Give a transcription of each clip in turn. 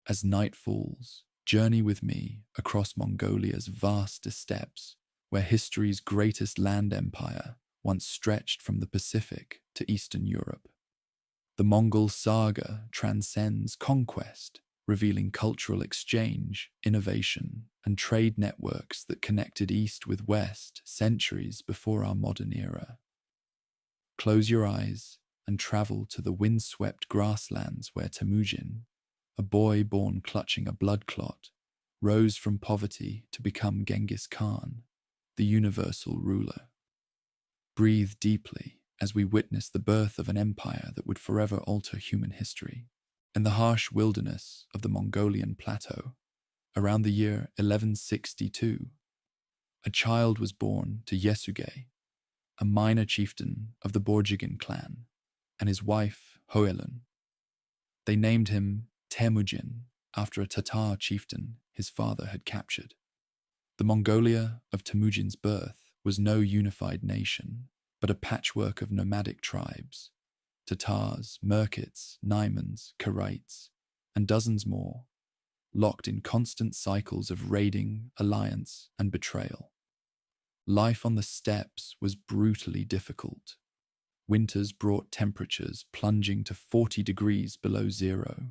As night falls, journey with me across Mongolia's vast steppes, where history's greatest land empire once stretched from the Pacific to Eastern Europe. The Mongol saga transcends conquest, revealing cultural exchange, innovation, and trade networks that connected East with West centuries before our modern era. Close your eyes and travel to the windswept grasslands where Temüjin, a boy born clutching a blood clot, rose from poverty to become Genghis Khan, the universal ruler. Breathe deeply as we witness the birth of an empire that would forever alter human history. In the harsh wilderness of the Mongolian plateau, around the year 1162, a child was born to Yesuge, a minor chieftain of the Borjigin clan, and his wife, Hoelun. They named him Temüjin after a Tatar chieftain his father had captured. The Mongolia of Temüjin's birth was no unified nation, but a patchwork of nomadic tribes: Tatars, Merkits, Naimans, Karites, and dozens more, locked in constant cycles of raiding, alliance, and betrayal. Life on the steppes was brutally difficult. Winters brought temperatures plunging to 40 degrees below zero,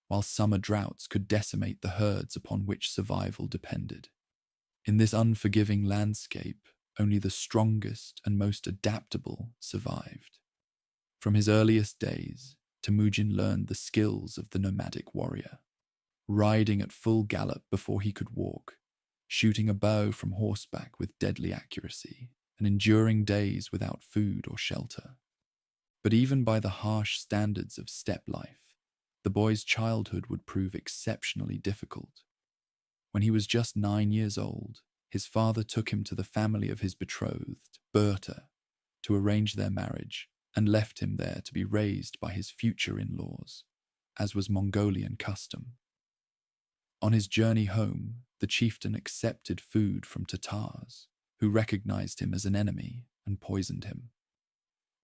while summer droughts could decimate the herds upon which survival depended. In this unforgiving landscape, only the strongest and most adaptable survived. From his earliest days, Temüjin learned the skills of the nomadic warrior, riding at full gallop before he could walk, shooting a bow from horseback with deadly accuracy, and enduring days without food or shelter. But even by the harsh standards of steppe life, the boy's childhood would prove exceptionally difficult. When he was just 9 years old, his father took him to the family of his betrothed, Berta, to arrange their marriage, and left him there to be raised by his future in-laws, as was Mongolian custom. On his journey home, the chieftain accepted food from Tatars, who recognized him as an enemy and poisoned him.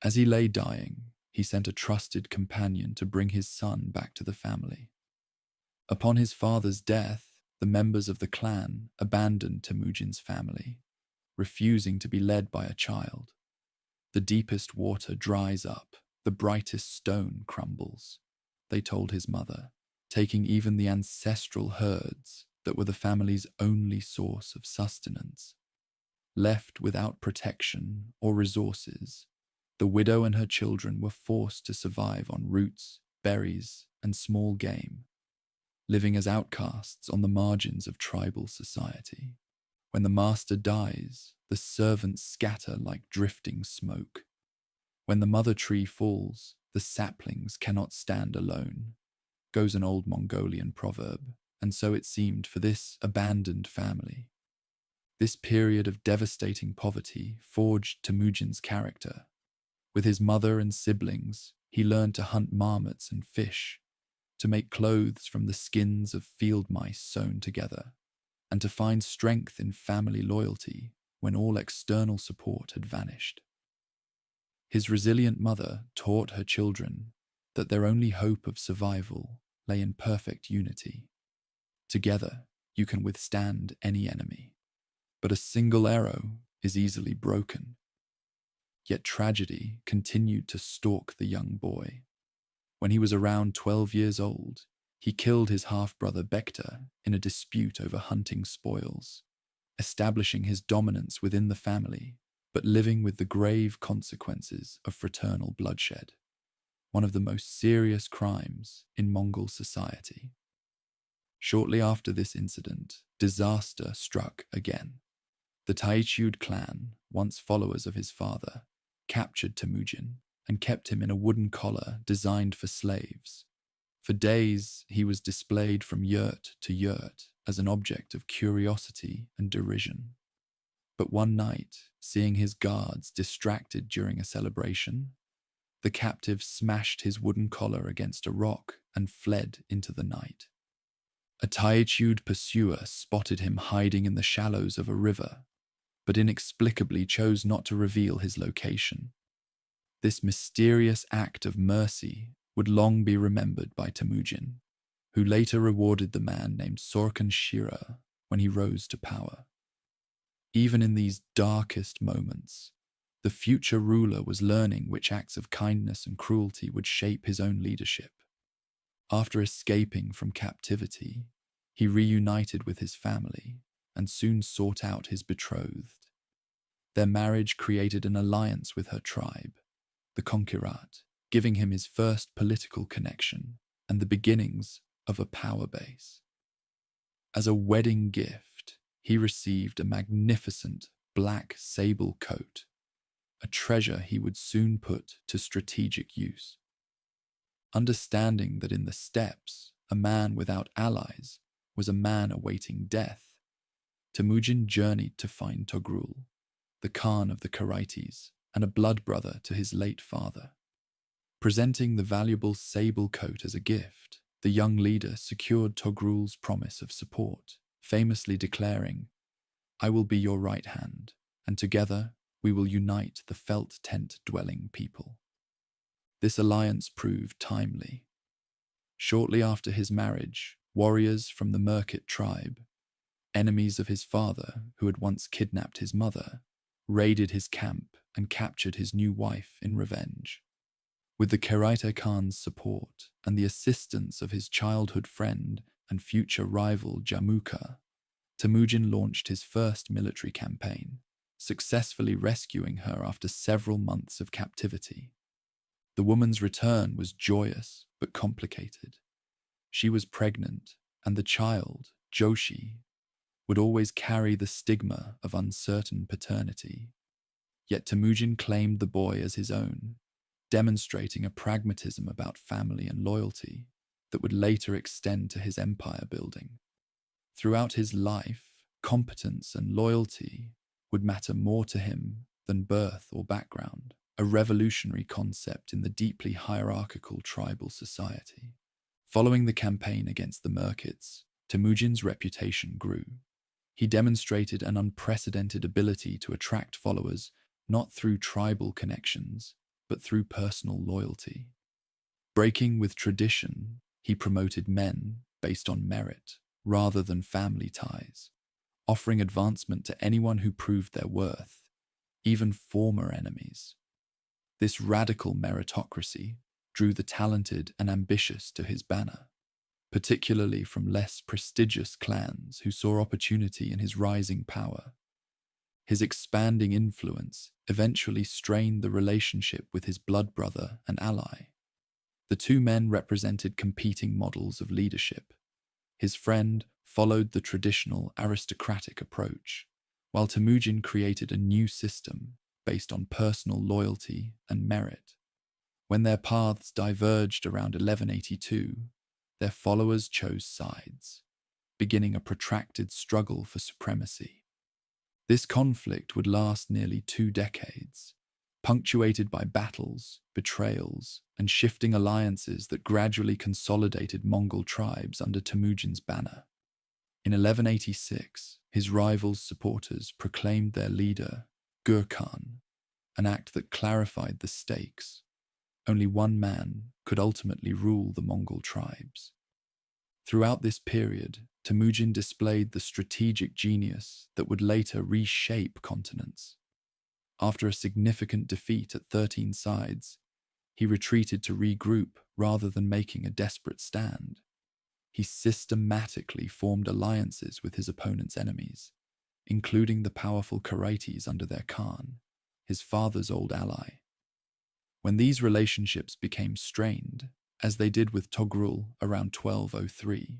As he lay dying, he sent a trusted companion to bring his son back to the family. Upon his father's death, the members of the clan abandoned Temüjin's family, refusing to be led by a child. The deepest water dries up, the brightest stone crumbles, they told his mother, taking even the ancestral herds that were the family's only source of sustenance. Left without protection or resources, the widow and her children were forced to survive on roots, berries, and small game, living as outcasts on the margins of tribal society. When the master dies, the servants scatter like drifting smoke. When the mother tree falls, the saplings cannot stand alone, goes an old Mongolian proverb, and so it seemed for this abandoned family. This period of devastating poverty forged Temüjin's character. With his mother and siblings, he learned to hunt marmots and fish, to make clothes from the skins of field mice sewn together, and to find strength in family loyalty when all external support had vanished. His resilient mother taught her children that their only hope of survival lay in perfect unity. Together, you can withstand any enemy, but a single arrow is easily broken. Yet tragedy continued to stalk the young boy. When he was around 12 years old, he killed his half-brother Bekta in a dispute over hunting spoils, establishing his dominance within the family, but living with the grave consequences of fraternal bloodshed, one of the most serious crimes in Mongol society. Shortly after this incident, disaster struck again. The Taichud clan, once followers of his father, captured Temüjin and kept him in a wooden collar designed for slaves. For days, he was displayed from yurt to yurt as an object of curiosity and derision. But one night, seeing his guards distracted during a celebration, the captive smashed his wooden collar against a rock and fled into the night. A Taichud pursuer spotted him hiding in the shallows of a river, but inexplicably chose not to reveal his location. This mysterious act of mercy would long be remembered by Temüjin, who later rewarded the man named Sorkhan Shira when he rose to power. Even in these darkest moments, the future ruler was learning which acts of kindness and cruelty would shape his own leadership. After escaping from captivity, he reunited with his family and soon sought out his betrothed. Their marriage created an alliance with her tribe, the conqueror, giving him his first political connection and the beginnings of a power base. As a wedding gift, he received a magnificent black sable coat, a treasure he would soon put to strategic use. Understanding that in the steppes, a man without allies was a man awaiting death, Temüjin journeyed to find Togrul, the Khan of the Karaites and a blood brother to his late father. Presenting the valuable sable coat as a gift, the young leader secured Togrul's promise of support, famously declaring, "I will be your right hand, and together we will unite the felt tent-dwelling people." This alliance proved timely. Shortly after his marriage, warriors from the Merkit tribe, enemies of his father who had once kidnapped his mother, raided his camp and captured his new wife in revenge. With the Karaite Khan's support and the assistance of his childhood friend and future rival Jamukha, Temüjin launched his first military campaign, successfully rescuing her after several months of captivity. The woman's return was joyous but complicated. She was pregnant, and the child, Joshi, would always carry the stigma of uncertain paternity. Yet Temüjin claimed the boy as his own, demonstrating a pragmatism about family and loyalty that would later extend to his empire building. Throughout his life, competence and loyalty would matter more to him than birth or background, a revolutionary concept in the deeply hierarchical tribal society. Following the campaign against the Merkits, Temüjin's reputation grew. He demonstrated an unprecedented ability to attract followers not through tribal connections, but through personal loyalty. Breaking with tradition, he promoted men based on merit rather than family ties, offering advancement to anyone who proved their worth, even former enemies. This radical meritocracy drew the talented and ambitious to his banner, particularly from less prestigious clans who saw opportunity in his rising power. His expanding influence eventually strained the relationship with his blood brother and ally. The two men represented competing models of leadership. His friend followed the traditional aristocratic approach, while Temüjin created a new system based on personal loyalty and merit. When their paths diverged around 1182, their followers chose sides, beginning a protracted struggle for supremacy. This conflict would last nearly 2 decades, punctuated by battles, betrayals, and shifting alliances that gradually consolidated Mongol tribes under Temüjin's banner. In 1186, his rival's supporters proclaimed their leader, Gurkhan, an act that clarified the stakes. Only one man could ultimately rule the Mongol tribes. Throughout this period, Temüjin displayed the strategic genius that would later reshape continents. After a significant defeat at 13 sides, he retreated to regroup rather than making a desperate stand. He systematically formed alliances with his opponent's enemies, including the powerful Karaites under their Khan, his father's old ally. When these relationships became strained, as they did with Togrul around 1203,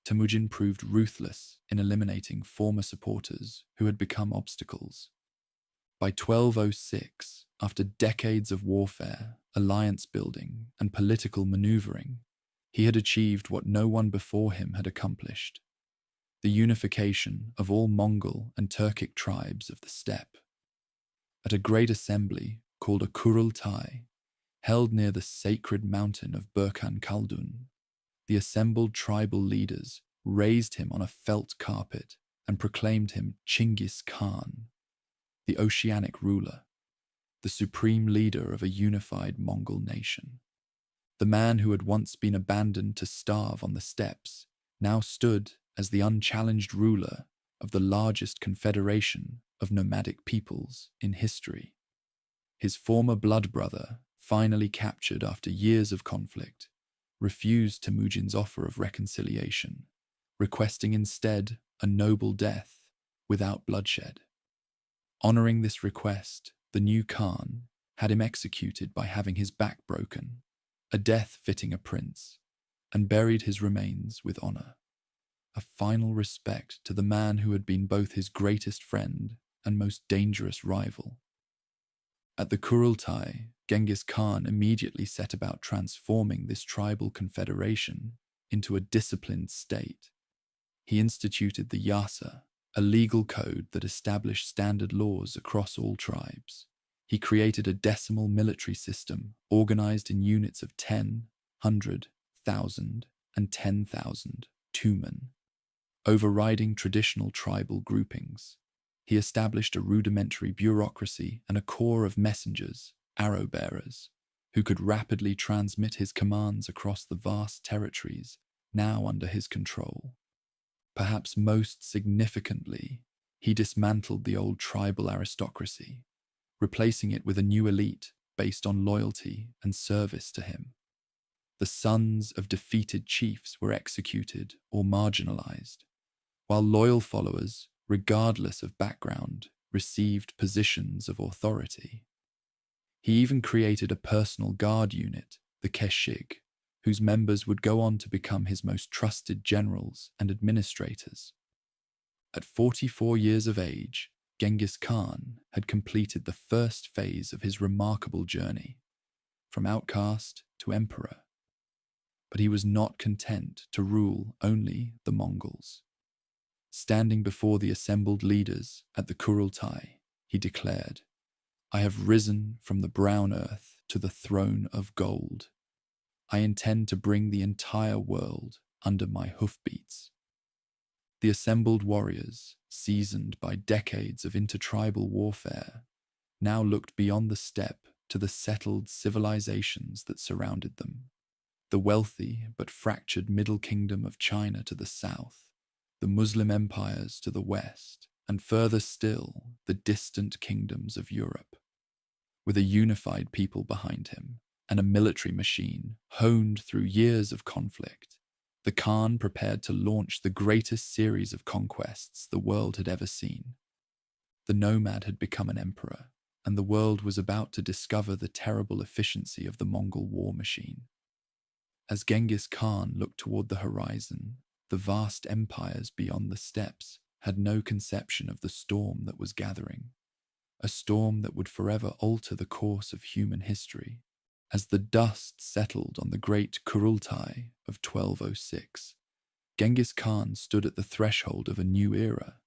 Temüjin proved ruthless in eliminating former supporters who had become obstacles. By 1206, after decades of warfare, alliance building, and political maneuvering, he had achieved what no one before him had accomplished: the unification of all Mongol and Turkic tribes of the steppe. At a great assembly called a Kurultai, held near the sacred mountain of Burkan Khaldun, the assembled tribal leaders raised him on a felt carpet and proclaimed him Genghis Khan, the oceanic ruler, the supreme leader of a unified Mongol nation. The man who had once been abandoned to starve on the steppes now stood as the unchallenged ruler of the largest confederation of nomadic peoples in history. His former blood brother, finally captured after years of conflict, refused Temüjin's offer of reconciliation, requesting instead a noble death without bloodshed. Honoring this request, the new Khan had him executed by having his back broken, a death fitting a prince, and buried his remains with honor. A final respect to the man who had been both his greatest friend and most dangerous rival. At the Kurultai, Genghis Khan immediately set about transforming this tribal confederation into a disciplined state. He instituted the Yasa, a legal code that established standard laws across all tribes. He created a decimal military system organized in units of 10, 100, 1,000, and 10,000 tumen. Overriding traditional tribal groupings, he established a rudimentary bureaucracy and a corps of messengers, arrow-bearers, who could rapidly transmit his commands across the vast territories now under his control. Perhaps most significantly, he dismantled the old tribal aristocracy, replacing it with a new elite based on loyalty and service to him. The sons of defeated chiefs were executed or marginalized, while loyal followers, regardless of background, received positions of authority. He even created a personal guard unit, the Keshig, whose members would go on to become his most trusted generals and administrators. At 44 years of age, Genghis Khan had completed the first phase of his remarkable journey, from outcast to emperor. But he was not content to rule only the Mongols. Standing before the assembled leaders at the Kurultai, he declared, "I have risen from the brown earth to the throne of gold. I intend to bring the entire world under my hoofbeats." The assembled warriors, seasoned by decades of intertribal warfare, now looked beyond the steppe to the settled civilizations that surrounded them. The wealthy but fractured Middle Kingdom of China to the south, the Muslim empires to the west, and further still, the distant kingdoms of Europe. With a unified people behind him, and a military machine honed through years of conflict, the Khan prepared to launch the greatest series of conquests the world had ever seen. The nomad had become an emperor, and the world was about to discover the terrible efficiency of the Mongol war machine. As Genghis Khan looked toward the horizon, the vast empires beyond the steppes had no conception of the storm that was gathering, a storm that would forever alter the course of human history. As the dust settled on the great Kurultai of 1206, Genghis Khan stood at the threshold of a new era.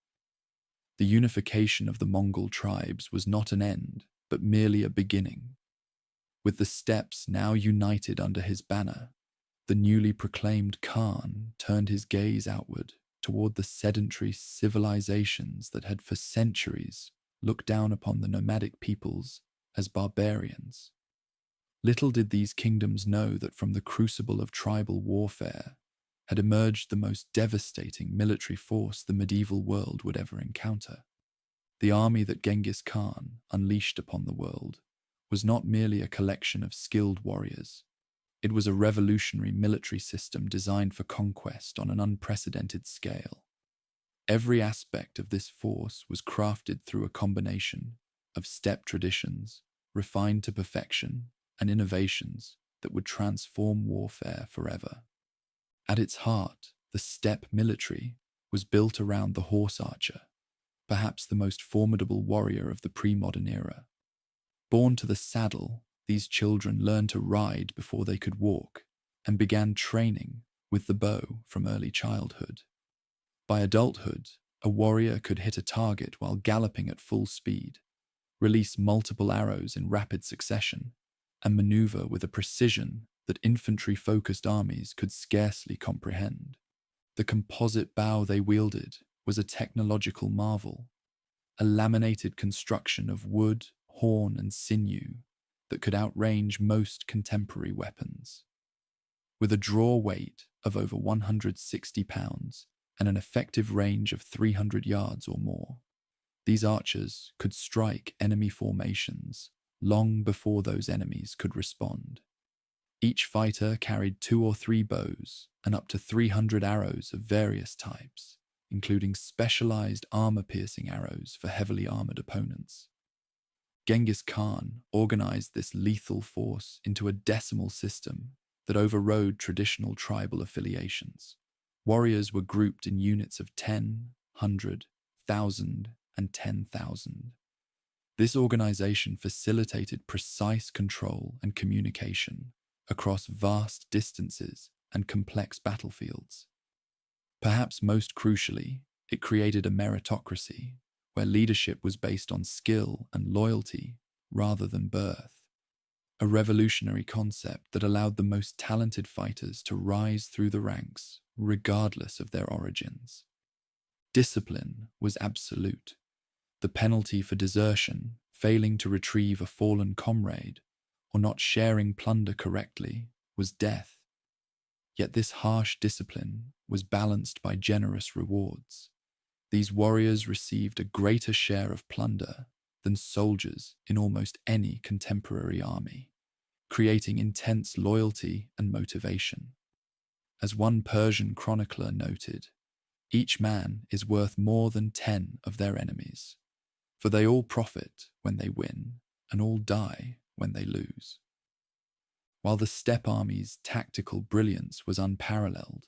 The unification of the Mongol tribes was not an end, but merely a beginning. With the steppes now united under his banner, the newly proclaimed Khan turned his gaze outward toward the sedentary civilizations that had for centuries looked down upon the nomadic peoples as barbarians. Little did these kingdoms know that from the crucible of tribal warfare had emerged the most devastating military force the medieval world would ever encounter. The army that Genghis Khan unleashed upon the world was not merely a collection of skilled warriors. It was a revolutionary military system designed for conquest on an unprecedented scale. Every aspect of this force was crafted through a combination of steppe traditions, refined to perfection, and innovations that would transform warfare forever. At its heart, the steppe military was built around the horse archer, perhaps the most formidable warrior of the pre-modern era. Born to the saddle, these children learned to ride before they could walk and began training with the bow from early childhood. By adulthood, a warrior could hit a target while galloping at full speed, release multiple arrows in rapid succession, and maneuver with a precision that infantry-focused armies could scarcely comprehend. The composite bow they wielded was a technological marvel, a laminated construction of wood, horn, and sinew that could outrange most contemporary weapons. With a draw weight of over 160 pounds and an effective range of 300 yards or more, these archers could strike enemy formations long before those enemies could respond. Each fighter carried 2 or 3 bows and up to 300 arrows of various types, including specialized armor-piercing arrows for heavily armored opponents. Genghis Khan organized this lethal force into a decimal system that overrode traditional tribal affiliations. Warriors were grouped in units of 10, 100, 1,000, and 10,000. This organization facilitated precise control and communication across vast distances and complex battlefields. Perhaps most crucially, it created a meritocracy where leadership was based on skill and loyalty rather than birth. A revolutionary concept that allowed the most talented fighters to rise through the ranks regardless of their origins. Discipline was absolute. The penalty for desertion, failing to retrieve a fallen comrade, or not sharing plunder correctly, was death. Yet this harsh discipline was balanced by generous rewards. These warriors received a greater share of plunder than soldiers in almost any contemporary army, creating intense loyalty and motivation. As one Persian chronicler noted, each man is worth more than 10 of their enemies, for they all profit when they win and all die when they lose. While the steppe army's tactical brilliance was unparalleled,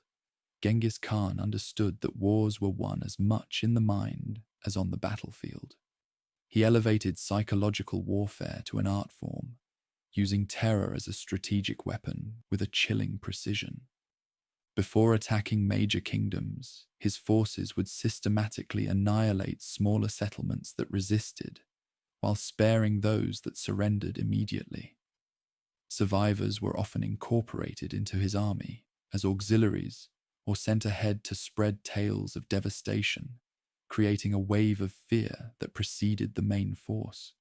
Genghis Khan understood that wars were won as much in the mind as on the battlefield. He elevated psychological warfare to an art form, using terror as a strategic weapon with a chilling precision. Before attacking major kingdoms, his forces would systematically annihilate smaller settlements that resisted, while sparing those that surrendered immediately. Survivors were often incorporated into his army as auxiliaries or sent ahead to spread tales of devastation, creating a wave of fear that preceded the main force.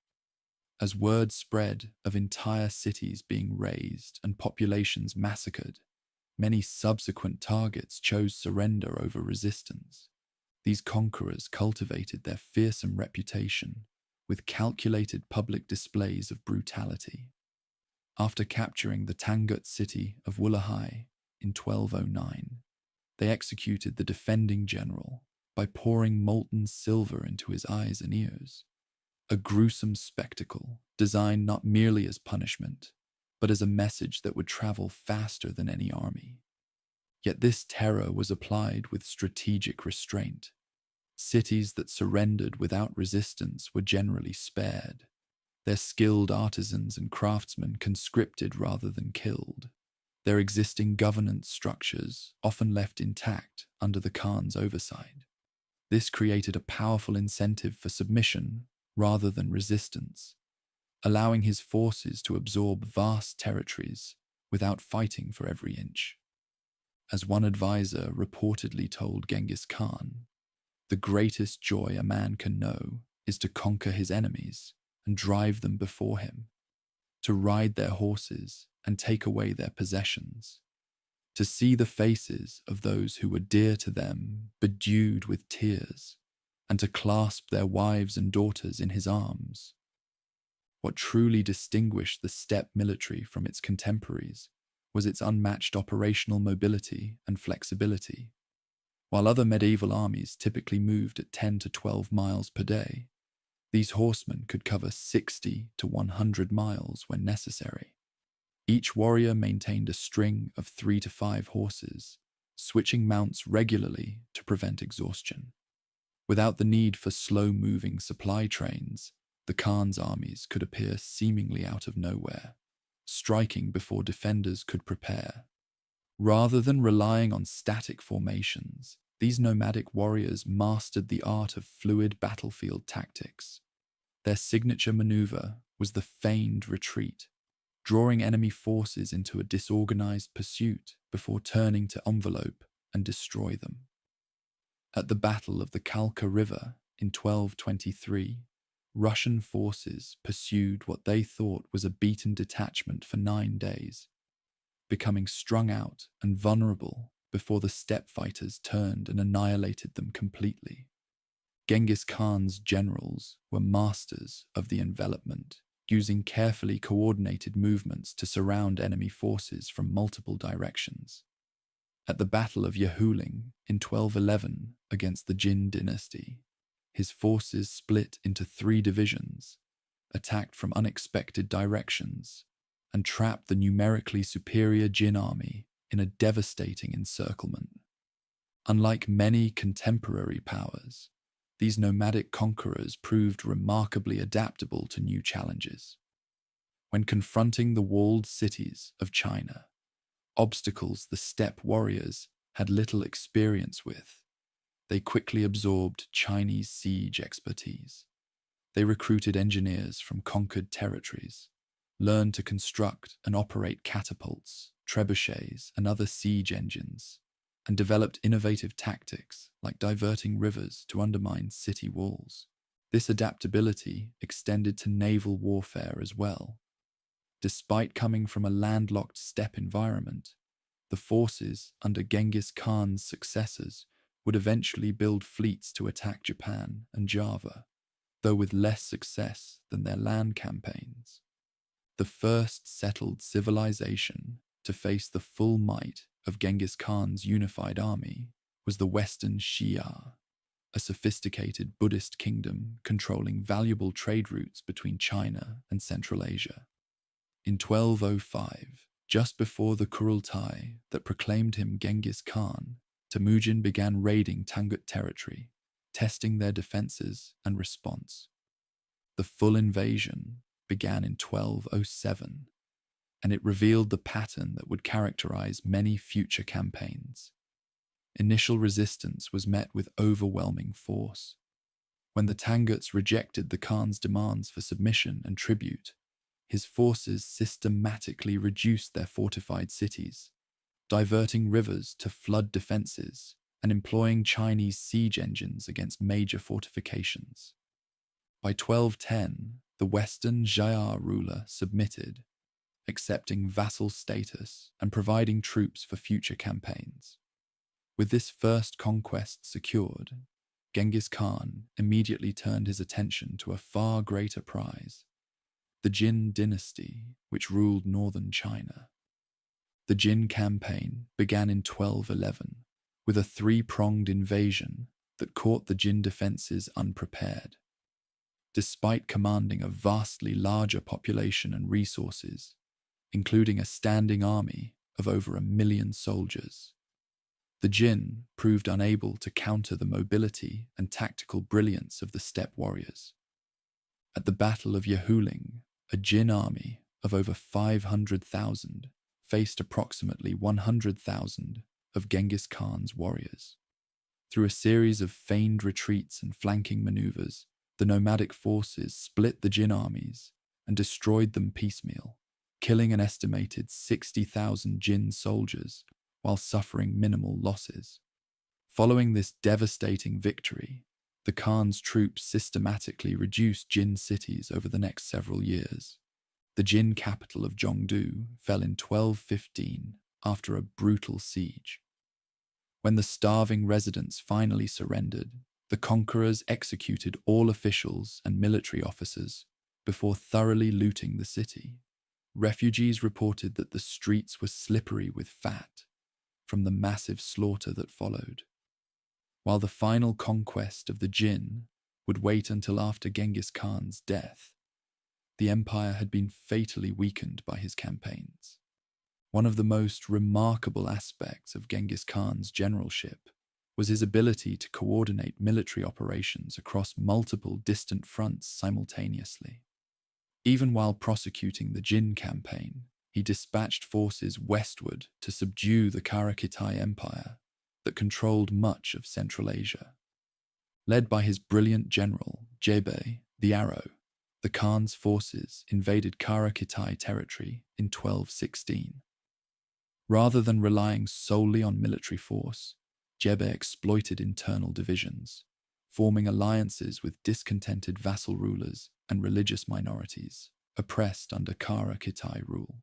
As word spread of entire cities being razed and populations massacred, many subsequent targets chose surrender over resistance. These conquerors cultivated their fearsome reputation with calculated public displays of brutality. After capturing the Tangut city of Wulahai in 1209, they executed the defending general by pouring molten silver into his eyes and ears, a gruesome spectacle designed not merely as punishment, but as a message that would travel faster than any army. Yet this terror was applied with strategic restraint. Cities that surrendered without resistance were generally spared, their skilled artisans and craftsmen conscripted rather than killed, their existing governance structures often left intact under the Khan's oversight. This created a powerful incentive for submission rather than resistance, allowing his forces to absorb vast territories without fighting for every inch. As one advisor reportedly told Genghis Khan, "The greatest joy a man can know is to conquer his enemies and drive them before him, to ride their horses and take away their possessions, to see the faces of those who were dear to them bedewed with tears, and to clasp their wives and daughters in his arms." What truly distinguished the steppe military from its contemporaries was its unmatched operational mobility and flexibility. While other medieval armies typically moved at 10 to 12 miles per day, these horsemen could cover 60 to 100 miles when necessary. Each warrior maintained a string of 3 to 5 horses, switching mounts regularly to prevent exhaustion. Without the need for slow-moving supply trains, the Khan's armies could appear seemingly out of nowhere, striking before defenders could prepare. Rather than relying on static formations, these nomadic warriors mastered the art of fluid battlefield tactics. Their signature maneuver was the feigned retreat, drawing enemy forces into a disorganized pursuit before turning to envelope and destroy them. At the Battle of the Kalka River in 1223, Russian forces pursued what they thought was a beaten detachment for 9 days. becoming strung out and vulnerable before the steppe fighters turned and annihilated them completely. Genghis Khan's generals were masters of the envelopment, using carefully coordinated movements to surround enemy forces from multiple directions. At the Battle of Yahuling in 1211 against the Jin dynasty, his forces split into 3 divisions, attacked from unexpected directions, and trapped the numerically superior Jin army in a devastating encirclement. Unlike many contemporary powers, these nomadic conquerors proved remarkably adaptable to new challenges. When confronting the walled cities of China, obstacles the steppe warriors had little experience with, they quickly absorbed Chinese siege expertise. They recruited engineers from conquered territories, learned to construct and operate catapults, trebuchets, and other siege engines, and developed innovative tactics like diverting rivers to undermine city walls. This adaptability extended to naval warfare as well. Despite coming from a landlocked steppe environment, the forces under Genghis Khan's successors would eventually build fleets to attack Japan and Java, though with less success than their land campaigns. The first settled civilization to face the full might of Genghis Khan's unified army was the Western Xia, a sophisticated Buddhist kingdom controlling valuable trade routes between China and Central Asia. In 1205, just before the Kurultai that proclaimed him Genghis Khan, Temüjin began raiding Tangut territory, testing their defenses and response. The full invasion began in 1207, and it revealed the pattern that would characterize many future campaigns. Initial resistance was met with overwhelming force. When the Tanguts rejected the Khan's demands for submission and tribute, his forces systematically reduced their fortified cities, diverting rivers to flood defenses and employing Chinese siege engines against major fortifications. By 1210, the Western Xia ruler submitted, accepting vassal status and providing troops for future campaigns. With this first conquest secured, Genghis Khan immediately turned his attention to a far greater prize: the Jin dynasty, which ruled northern China. The Jin campaign began in 1211 with a 3-pronged invasion that caught the Jin defenses unprepared. Despite commanding a vastly larger population and resources, including a standing army of over 1 million soldiers, the Jin proved unable to counter the mobility and tactical brilliance of the steppe warriors. At the Battle of Yahuling, a Jin army of over 500,000 faced approximately 100,000 of Genghis Khan's warriors. Through a series of feigned retreats and flanking maneuvers, the nomadic forces split the Jin armies and destroyed them piecemeal, killing an estimated 60,000 Jin soldiers while suffering minimal losses. Following this devastating victory, the Khan's troops systematically reduced Jin cities over the next several years. The Jin capital of Zhongdu fell in 1215 after a brutal siege. When the starving residents finally surrendered, the conquerors executed all officials and military officers before thoroughly looting the city. Refugees reported that the streets were slippery with fat from the massive slaughter that followed. While the final conquest of the Jin would wait until after Genghis Khan's death, the empire had been fatally weakened by his campaigns. One of the most remarkable aspects of Genghis Khan's generalship was his ability to coordinate military operations across multiple distant fronts simultaneously. Even while prosecuting the Jin campaign, he dispatched forces westward to subdue the Karakitai Empire that controlled much of Central Asia. Led by his brilliant general, Jebe, the Arrow, the Khan's forces invaded Karakitai territory in 1216. Rather than relying solely on military force, Jebe exploited internal divisions, forming alliances with discontented vassal rulers and religious minorities oppressed under Karakitai rule.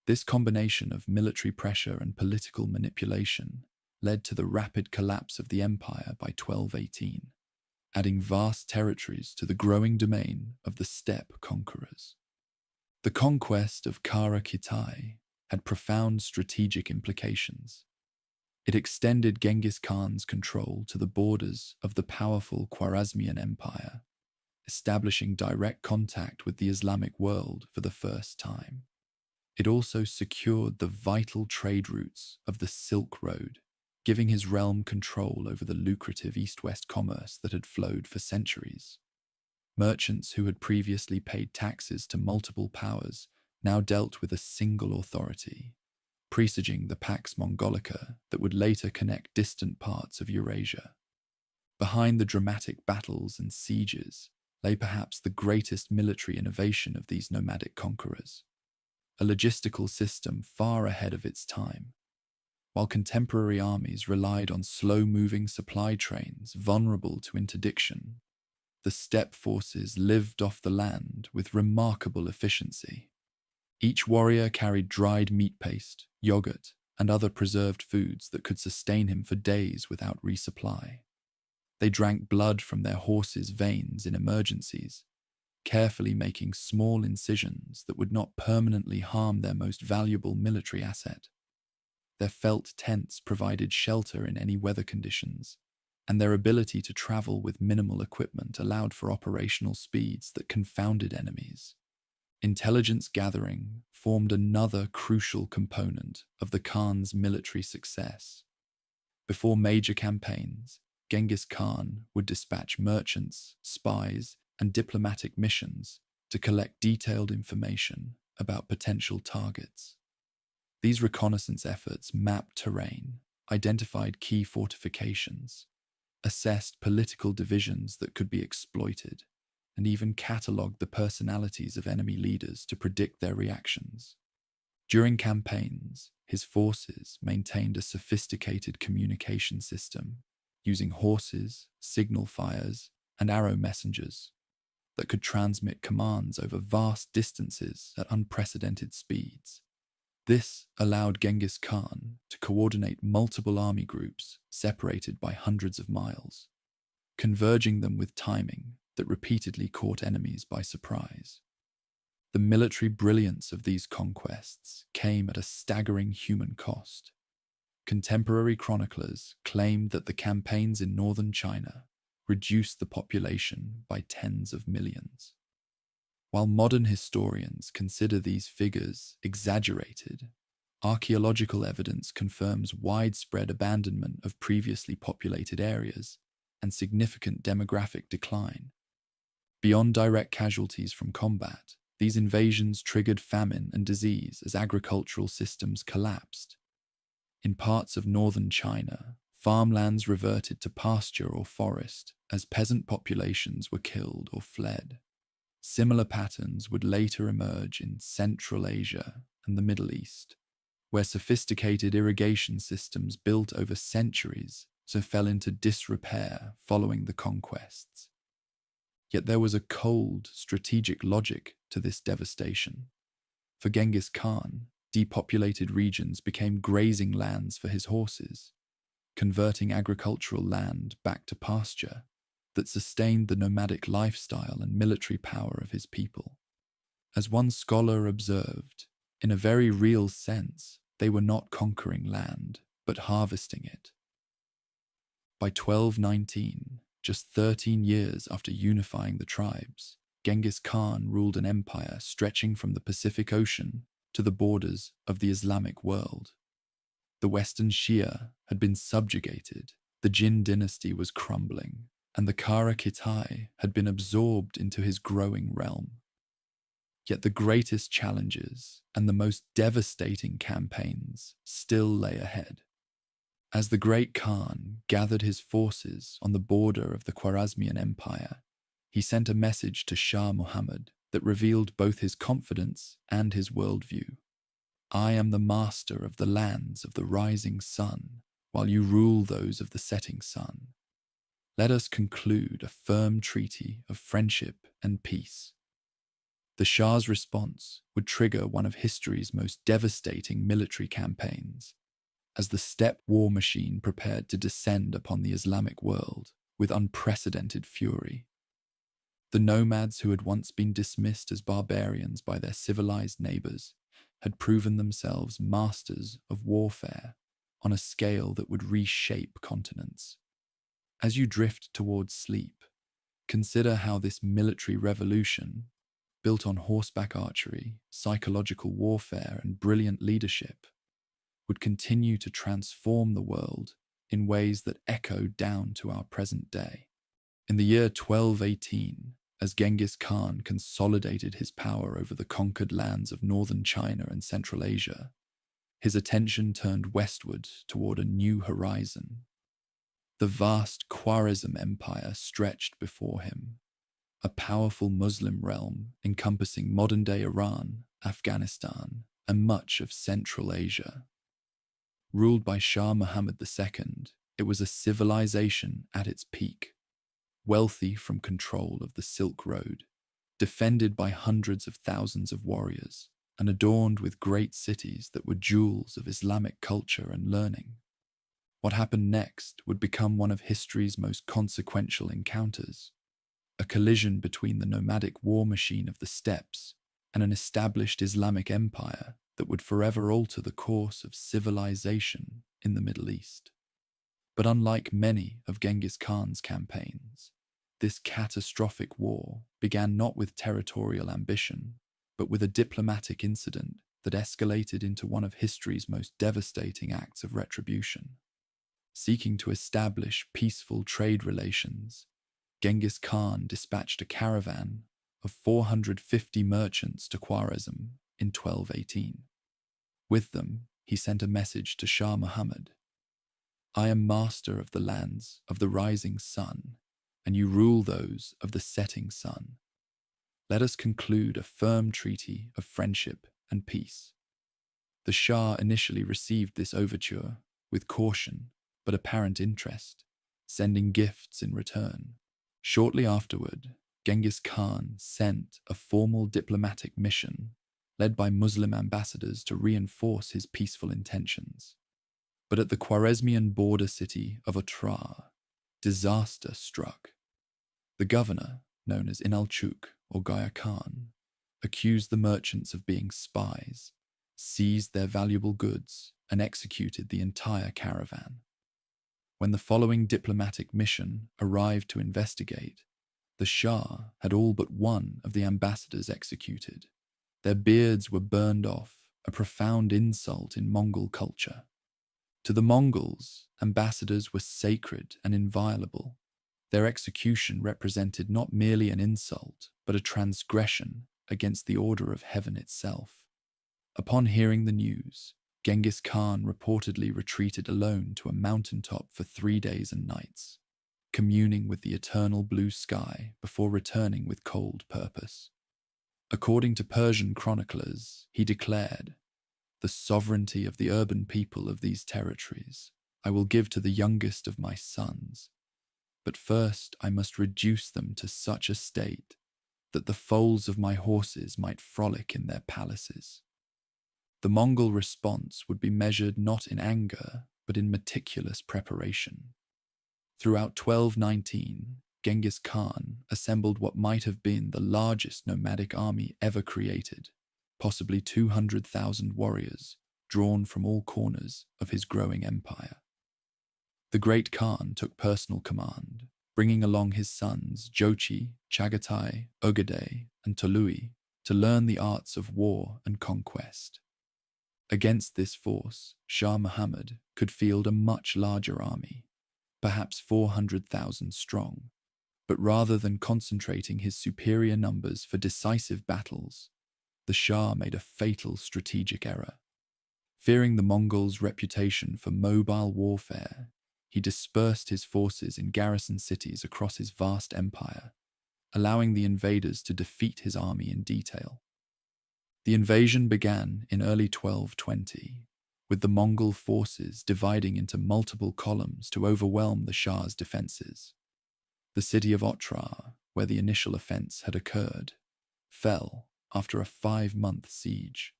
This combination of military pressure and political manipulation led to the rapid collapse of the empire by 1218, adding vast territories to the growing domain of the steppe conquerors. The conquest of Kara Kitai had profound strategic implications. It extended Genghis Khan's control to the borders of the powerful Khwarezmian Empire, establishing direct contact with the Islamic world for the first time. It also secured the vital trade routes of the Silk Road, giving his realm control over the lucrative east-west commerce that had flowed for centuries. Merchants who had previously paid taxes to multiple powers now dealt with a single authority, presaging the Pax Mongolica that would later connect distant parts of Eurasia. Behind the dramatic battles and sieges lay perhaps the greatest military innovation of these nomadic conquerors, a logistical system far ahead of its time. While contemporary armies relied on slow-moving supply trains vulnerable to interdiction, the steppe forces lived off the land with remarkable efficiency. Each warrior carried dried meat paste, yogurt, and other preserved foods that could sustain him for days without resupply. They drank blood from their horses' veins in emergencies, carefully making small incisions that would not permanently harm their most valuable military asset. Their felt tents provided shelter in any weather conditions, and their ability to travel with minimal equipment allowed for operational speeds that confounded enemies. Intelligence gathering formed another crucial component of the Khan's military success. Before major campaigns, Genghis Khan would dispatch merchants, spies, and diplomatic missions to collect detailed information about potential targets. These reconnaissance efforts mapped terrain, identified key fortifications, assessed political divisions that could be exploited, and even catalogued the personalities of enemy leaders to predict their reactions. During campaigns, his forces maintained a sophisticated communication system using horses, signal fires, and arrow messengers that could transmit commands over vast distances at unprecedented speeds. This allowed Genghis Khan to coordinate multiple army groups separated by hundreds of miles, converging them with timing that repeatedly caught enemies by surprise. The military brilliance of these conquests came at a staggering human cost. Contemporary chroniclers claimed that the campaigns in northern China reduced the population by tens of millions. While modern historians consider these figures exaggerated, archaeological evidence confirms widespread abandonment of previously populated areas and significant demographic decline. Beyond direct casualties from combat, these invasions triggered famine and disease as agricultural systems collapsed. In parts of northern China, farmlands reverted to pasture or forest as peasant populations were killed or fled. Similar patterns would later emerge in Central Asia and the Middle East, where sophisticated irrigation systems built over centuries fell into disrepair following the conquests. Yet there was a cold, strategic logic to this devastation. For Genghis Khan, depopulated regions became grazing lands for his horses, converting agricultural land back to pasture that sustained the nomadic lifestyle and military power of his people. As one scholar observed, in a very real sense, they were not conquering land, but harvesting it. By 1219, just 13 years after unifying the tribes, Genghis Khan ruled an empire stretching from the Pacific Ocean to the borders of the Islamic world. The Western Shia had been subjugated, the Jin dynasty was crumbling, and the Kara Kitai had been absorbed into his growing realm. Yet the greatest challenges and the most devastating campaigns still lay ahead. As the great Khan gathered his forces on the border of the Khwarezmian Empire, he sent a message to Shah Muhammad that revealed both his confidence and his worldview. I am the master of the lands of the rising sun, while you rule those of the setting sun. Let us conclude a firm treaty of friendship and peace. The Shah's response would trigger one of history's most devastating military campaigns, as the steppe war machine prepared to descend upon the Islamic world with unprecedented fury. The nomads who had once been dismissed as barbarians by their civilized neighbors had proven themselves masters of warfare on a scale that would reshape continents. As you drift towards sleep, consider how this military revolution, built on horseback archery, psychological warfare, and brilliant leadership, would continue to transform the world in ways that echo down to our present day. In the year 1218, as Genghis Khan consolidated his power over the conquered lands of northern China and Central Asia, his attention turned westward toward a new horizon. The vast Khwarezm Empire stretched before him, a powerful Muslim realm encompassing modern-day Iran, Afghanistan, and much of Central Asia. Ruled by Shah Muhammad II, it was a civilization at its peak, wealthy from control of the Silk Road, defended by hundreds of thousands of warriors, and adorned with great cities that were jewels of Islamic culture and learning. What happened next would become one of history's most consequential encounters, a collision between the nomadic war machine of the steppes and an established Islamic empire that would forever alter the course of civilization in the Middle East. But unlike many of Genghis Khan's campaigns, this catastrophic war began not with territorial ambition, but with a diplomatic incident that escalated into one of history's most devastating acts of retribution. Seeking to establish peaceful trade relations, Genghis Khan dispatched a caravan of 450 merchants to Khwarezm in 1218. With them, he sent a message to Shah Muhammad. "I am master of the lands of the rising sun, and you rule those of the setting sun. Let us conclude a firm treaty of friendship and peace." The Shah initially received this overture with caution but apparent interest, sending gifts in return. Shortly afterward, Genghis Khan sent a formal diplomatic mission led by Muslim ambassadors to reinforce his peaceful intentions. But at the Khwarezmian border city of Otrar, disaster struck. The governor, known as Inalchuk or Gaya Khan, accused the merchants of being spies, seized their valuable goods, and executed the entire caravan. When the following diplomatic mission arrived to investigate, the Shah had all but one of the ambassadors executed. Their beards were burned off, a profound insult in Mongol culture. To the Mongols, ambassadors were sacred and inviolable. Their execution represented not merely an insult, but a transgression against the order of heaven itself. Upon hearing the news, Genghis Khan reportedly retreated alone to a mountaintop for 3 days and nights, communing with the eternal blue sky before returning with cold purpose. According to Persian chroniclers, he declared, "The sovereignty of the urban people of these territories I will give to the youngest of my sons, but first I must reduce them to such a state that the foals of my horses might frolic in their palaces." The Mongol response would be measured not in anger, but in meticulous preparation. Throughout 1219, Genghis Khan assembled what might have been the largest nomadic army ever created, possibly 200,000 warriors drawn from all corners of his growing empire. The great Khan took personal command, bringing along his sons Jochi, Chagatai, Ogadai, and Tolui to learn the arts of war and conquest. Against this force, Shah Muhammad could field a much larger army, perhaps 400,000 strong, but rather than concentrating his superior numbers for decisive battles, the Shah made a fatal strategic error. Fearing the Mongols' reputation for mobile warfare, he dispersed his forces in garrison cities across his vast empire, allowing the invaders to defeat his army in detail. The invasion began in early 1220, with the Mongol forces dividing into multiple columns to overwhelm the Shah's defenses. The city of Otrar, where the initial offense had occurred, fell, after a 5-month siege.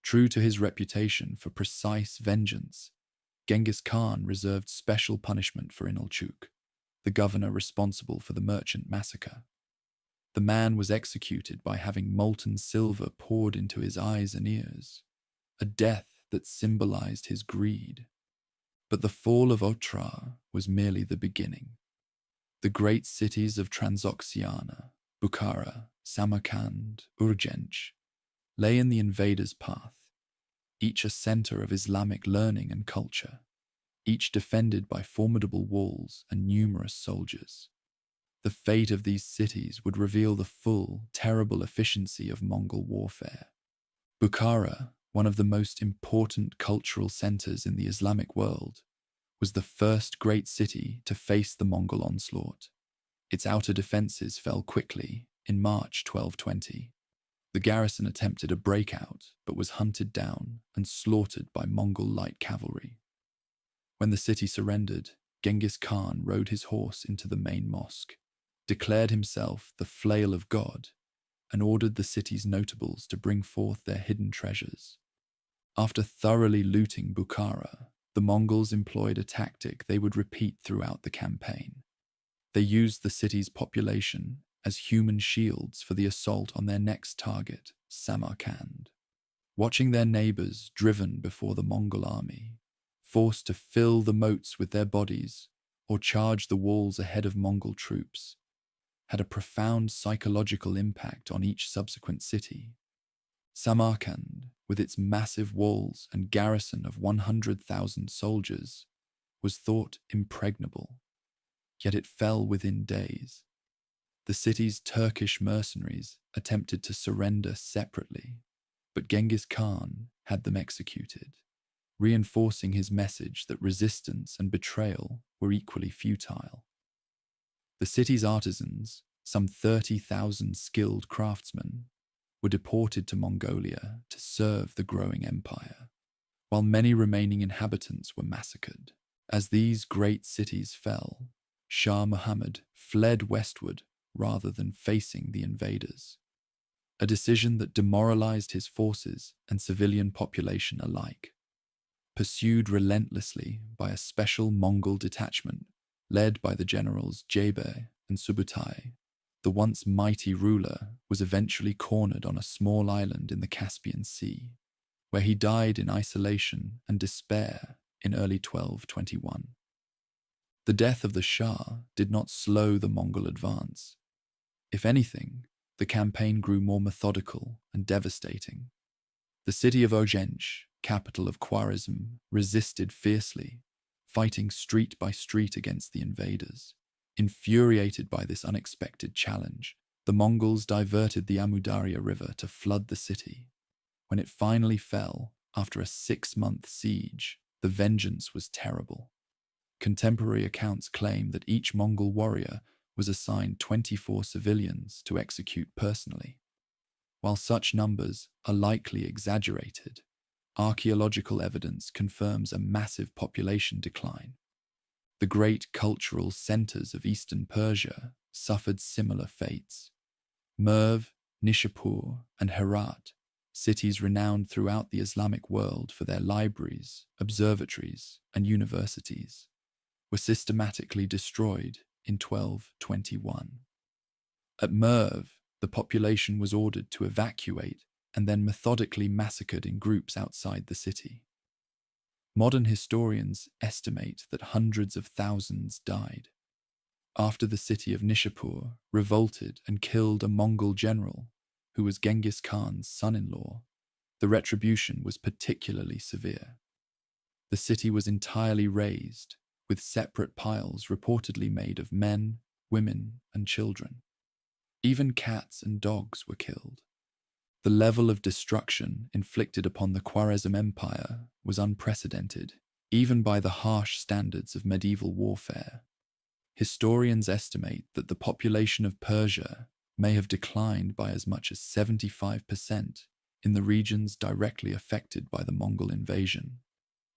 True to his reputation for precise vengeance, Genghis Khan reserved special punishment for Inalchuk, the governor responsible for the merchant massacre. The man was executed by having molten silver poured into his eyes and ears, a death that symbolized his greed. But the fall of Otrar was merely the beginning. The great cities of Transoxiana, Bukhara, Samarkand, Urgench, lay in the invaders' path, each a center of Islamic learning and culture, each defended by formidable walls and numerous soldiers. The fate of these cities would reveal the full, terrible efficiency of Mongol warfare. Bukhara, one of the most important cultural centers in the Islamic world, was the first great city to face the Mongol onslaught. Its outer defenses fell quickly in March 1220. The garrison attempted a breakout, but was hunted down and slaughtered by Mongol light cavalry. When the city surrendered, Genghis Khan rode his horse into the main mosque, declared himself the flail of God, and ordered the city's notables to bring forth their hidden treasures. After thoroughly looting Bukhara, the Mongols employed a tactic they would repeat throughout the campaign. They used the city's population as human shields for the assault on their next target, Samarkand. Watching their neighbors driven before the Mongol army, forced to fill the moats with their bodies or charge the walls ahead of Mongol troops, had a profound psychological impact on each subsequent city. Samarkand, with its massive walls and garrison of 100,000 soldiers, was thought impregnable, yet it fell within days. The city's Turkish mercenaries attempted to surrender separately, but Genghis Khan had them executed, reinforcing his message that resistance and betrayal were equally futile. The city's artisans, some 30,000 skilled craftsmen, were deported to Mongolia to serve the growing empire, while many remaining inhabitants were massacred. As these great cities fell, Shah Muhammad fled westward rather than facing the invaders, a decision that demoralized his forces and civilian population alike. Pursued relentlessly by a special Mongol detachment led by the generals Jebe and Subutai, the once mighty ruler was eventually cornered on a small island in the Caspian Sea, where he died in isolation and despair in early 1221. The death of the Shah did not slow the Mongol advance. If anything, the campaign grew more methodical and devastating. The city of Urgench, capital of Khwarezm, resisted fiercely, fighting street by street against the invaders. Infuriated by this unexpected challenge, the Mongols diverted the Amudarya River to flood the city. When it finally fell, after a 6-month siege, the vengeance was terrible. Contemporary accounts claim that each Mongol warrior was assigned 24 civilians to execute personally. While such numbers are likely exaggerated, archaeological evidence confirms a massive population decline. The great cultural centers of Eastern Persia suffered similar fates. Merv, Nishapur, and Herat, cities renowned throughout the Islamic world for their libraries, observatories, and universities, were systematically destroyed in 1221. At Merv, the population was ordered to evacuate and then methodically massacred in groups outside the city. Modern historians estimate that hundreds of thousands died. After the city of Nishapur revolted and killed a Mongol general who was Genghis Khan's son-in-law, the retribution was particularly severe. The city was entirely razed, with separate piles reportedly made of men, women, and children. Even cats and dogs were killed. The level of destruction inflicted upon the Khwarezm Empire was unprecedented, even by the harsh standards of medieval warfare. Historians estimate that the population of Persia may have declined by as much as 75% in the regions directly affected by the Mongol invasion.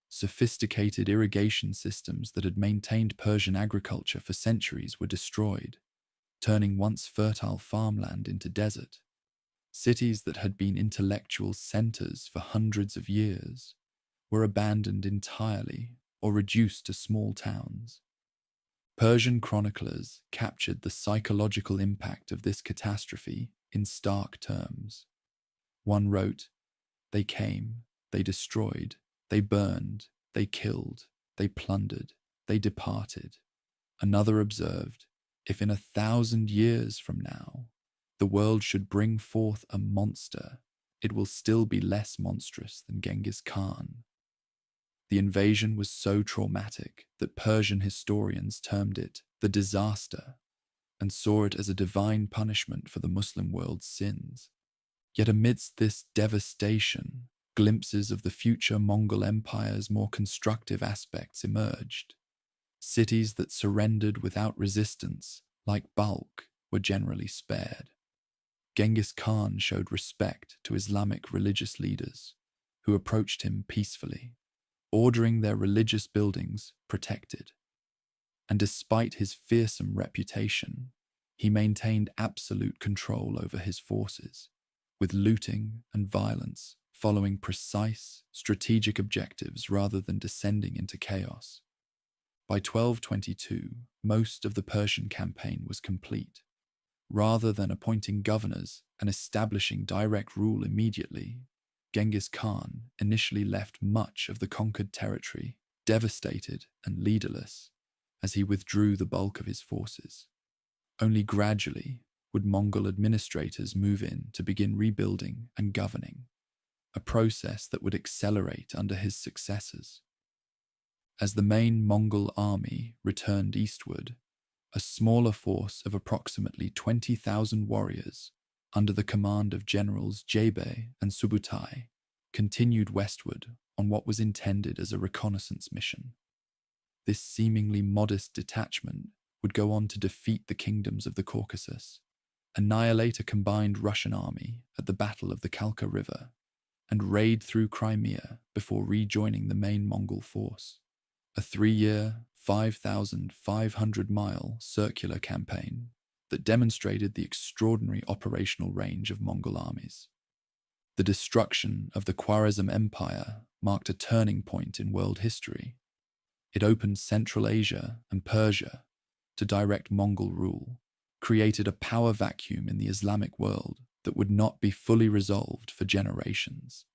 Sophisticated irrigation systems that had maintained Persian agriculture for centuries were destroyed, turning once fertile farmland into desert. Cities that had been intellectual centers for hundreds of years were abandoned entirely or reduced to small towns. Persian chroniclers captured the psychological impact of this catastrophe in stark terms. One wrote, "They came, they destroyed, they burned, they killed, they plundered, they departed." Another observed, "If in 1,000 years from now the world should bring forth a monster, it will still be less monstrous than Genghis Khan." The invasion was so traumatic that Persian historians termed it the disaster and saw it as a divine punishment for the Muslim world's sins. Yet amidst this devastation, glimpses of the future Mongol Empire's more constructive aspects emerged. Cities that surrendered without resistance, like Balkh, were generally spared. Genghis Khan showed respect to Islamic religious leaders, who approached him peacefully, ordering their religious buildings protected. And despite his fearsome reputation, he maintained absolute control over his forces, with looting and violence following precise, strategic objectives rather than descending into chaos. By 1222, most of the Persian campaign was complete. Rather than appointing governors and establishing direct rule immediately, Genghis Khan initially left much of the conquered territory devastated and leaderless as he withdrew the bulk of his forces. Only gradually would Mongol administrators move in to begin rebuilding and governing, a process that would accelerate under his successors. As the main Mongol army returned eastward, a smaller force of approximately 20,000 warriors under the command of generals Jebe and Subutai continued westward on what was intended as a reconnaissance mission. This seemingly modest detachment would go on to defeat the kingdoms of the Caucasus, annihilate a combined Russian army at the Battle of the Kalka River, and raid through Crimea before rejoining the main Mongol force. A 3-year, 5,500-mile circular campaign that demonstrated the extraordinary operational range of Mongol armies. The destruction of the Khwarezm Empire marked a turning point in world history. It opened Central Asia and Persia to direct Mongol rule, created a power vacuum in the Islamic world that would not be fully resolved for generations,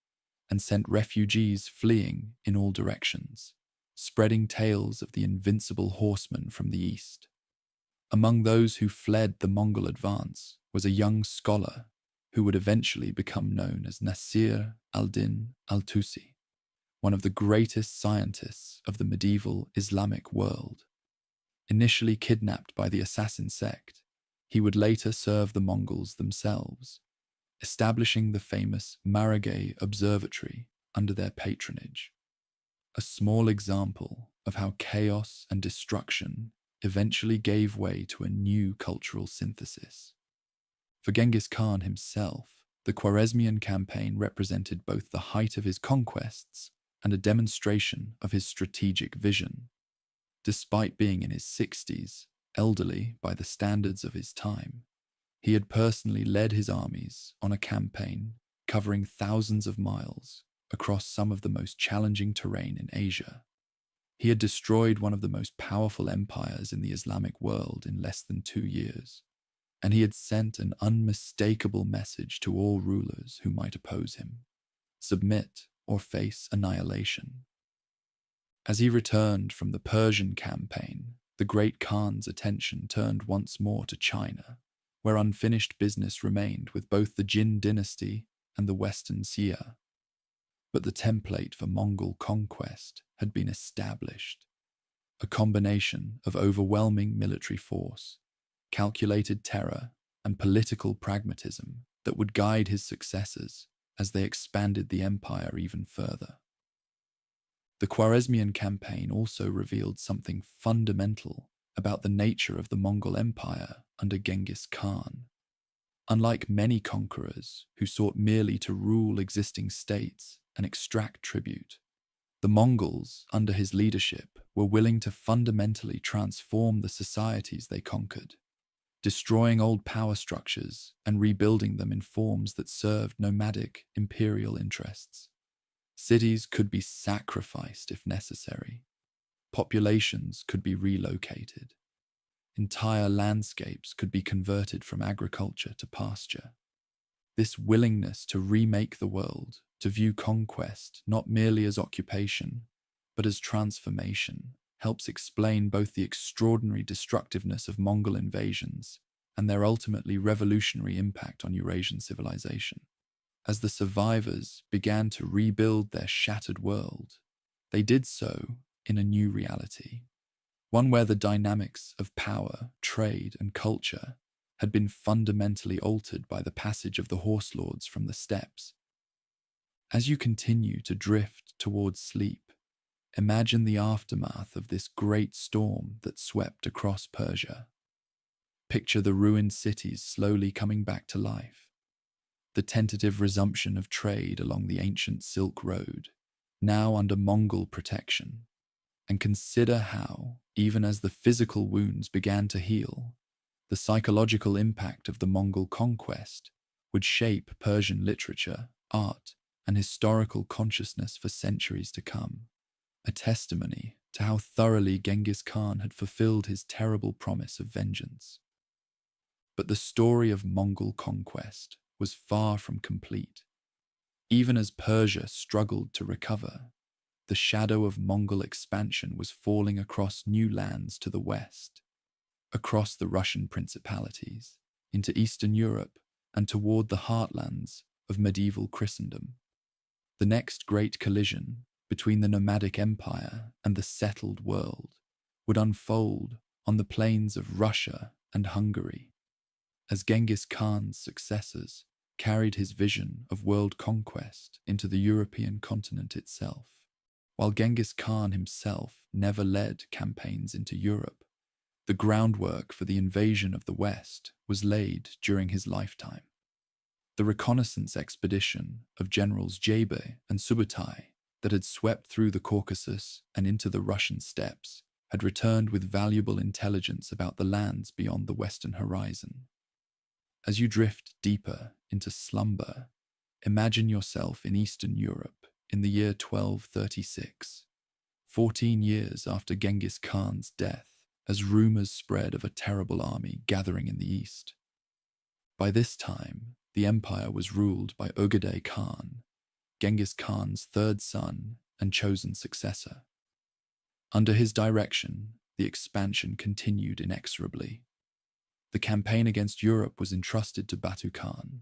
and sent refugees fleeing in all directions, spreading tales of the invincible horsemen from the east. Among those who fled the Mongol advance was a young scholar who would eventually become known as Nasir al-Din al-Tusi, one of the greatest scientists of the medieval Islamic world. Initially kidnapped by the assassin sect, he would later serve the Mongols themselves, establishing the famous Maragay Observatory under their patronage. A small example of how chaos and destruction eventually gave way to a new cultural synthesis. For Genghis Khan himself, the Khwarezmian campaign represented both the height of his conquests and a demonstration of his strategic vision. Despite being in his 60s, elderly by the standards of his time, he had personally led his armies on a campaign covering thousands of miles across some of the most challenging terrain in Asia. He had destroyed one of the most powerful empires in the Islamic world in less than 2 years, and he had sent an unmistakable message to all rulers who might oppose him: submit or face annihilation. As he returned from the Persian campaign, the great Khan's attention turned once more to China, where unfinished business remained with both the Jin dynasty and the Western Xia. But the template for Mongol conquest had been established: a combination of overwhelming military force, calculated terror, and political pragmatism that would guide his successors as they expanded the empire even further. The Khwarezmian campaign also revealed something fundamental about the nature of the Mongol Empire under Genghis Khan. Unlike many conquerors who sought merely to rule existing states and extract tribute, the Mongols, under his leadership, were willing to fundamentally transform the societies they conquered. destroying old power structures and rebuilding them in forms that served nomadic imperial interests. Cities could be sacrificed if necessary. Populations could be relocated. Entire landscapes could be converted from agriculture to pasture. This willingness to remake the world, to view conquest not merely as occupation, but as transformation, helps explain both the extraordinary destructiveness of Mongol invasions and their ultimately revolutionary impact on Eurasian civilization. As the survivors began to rebuild their shattered world, they did so in a new reality, one where the dynamics of power, trade, and culture had been fundamentally altered by the passage of the horse lords from the steppes. As you continue to drift towards sleep, imagine the aftermath of this great storm that swept across Persia. Picture the ruined cities slowly coming back to life, the tentative resumption of trade along the ancient Silk Road, now under Mongol protection, and consider how, even as the physical wounds began to heal, the psychological impact of the Mongol conquest would shape Persian literature, art, and historical consciousness for centuries to come, a testimony to how thoroughly Genghis Khan had fulfilled his terrible promise of vengeance. But the story of Mongol conquest was far from complete. Even as Persia struggled to recover, the shadow of Mongol expansion was falling across new lands to the west, across the Russian principalities, into Eastern Europe, and toward the heartlands of medieval Christendom. The next great collision between the nomadic empire and the settled world would unfold on the plains of Russia and Hungary, as Genghis Khan's successors carried his vision of world conquest into the European continent itself. While Genghis Khan himself never led campaigns into Europe, the groundwork for the invasion of the West was laid during his lifetime. The reconnaissance expedition of generals Jebe and Subutai that had swept through the Caucasus and into the Russian steppes had returned with valuable intelligence about the lands beyond the western horizon. As you drift deeper into slumber, imagine yourself in Eastern Europe in the year 1236, 14 years after Genghis Khan's death, as rumors spread of a terrible army gathering in the east. By this time, the empire was ruled by Ögedei Khan, Genghis Khan's third son and chosen successor. Under his direction, the expansion continued inexorably. The campaign against Europe was entrusted to Batu Khan,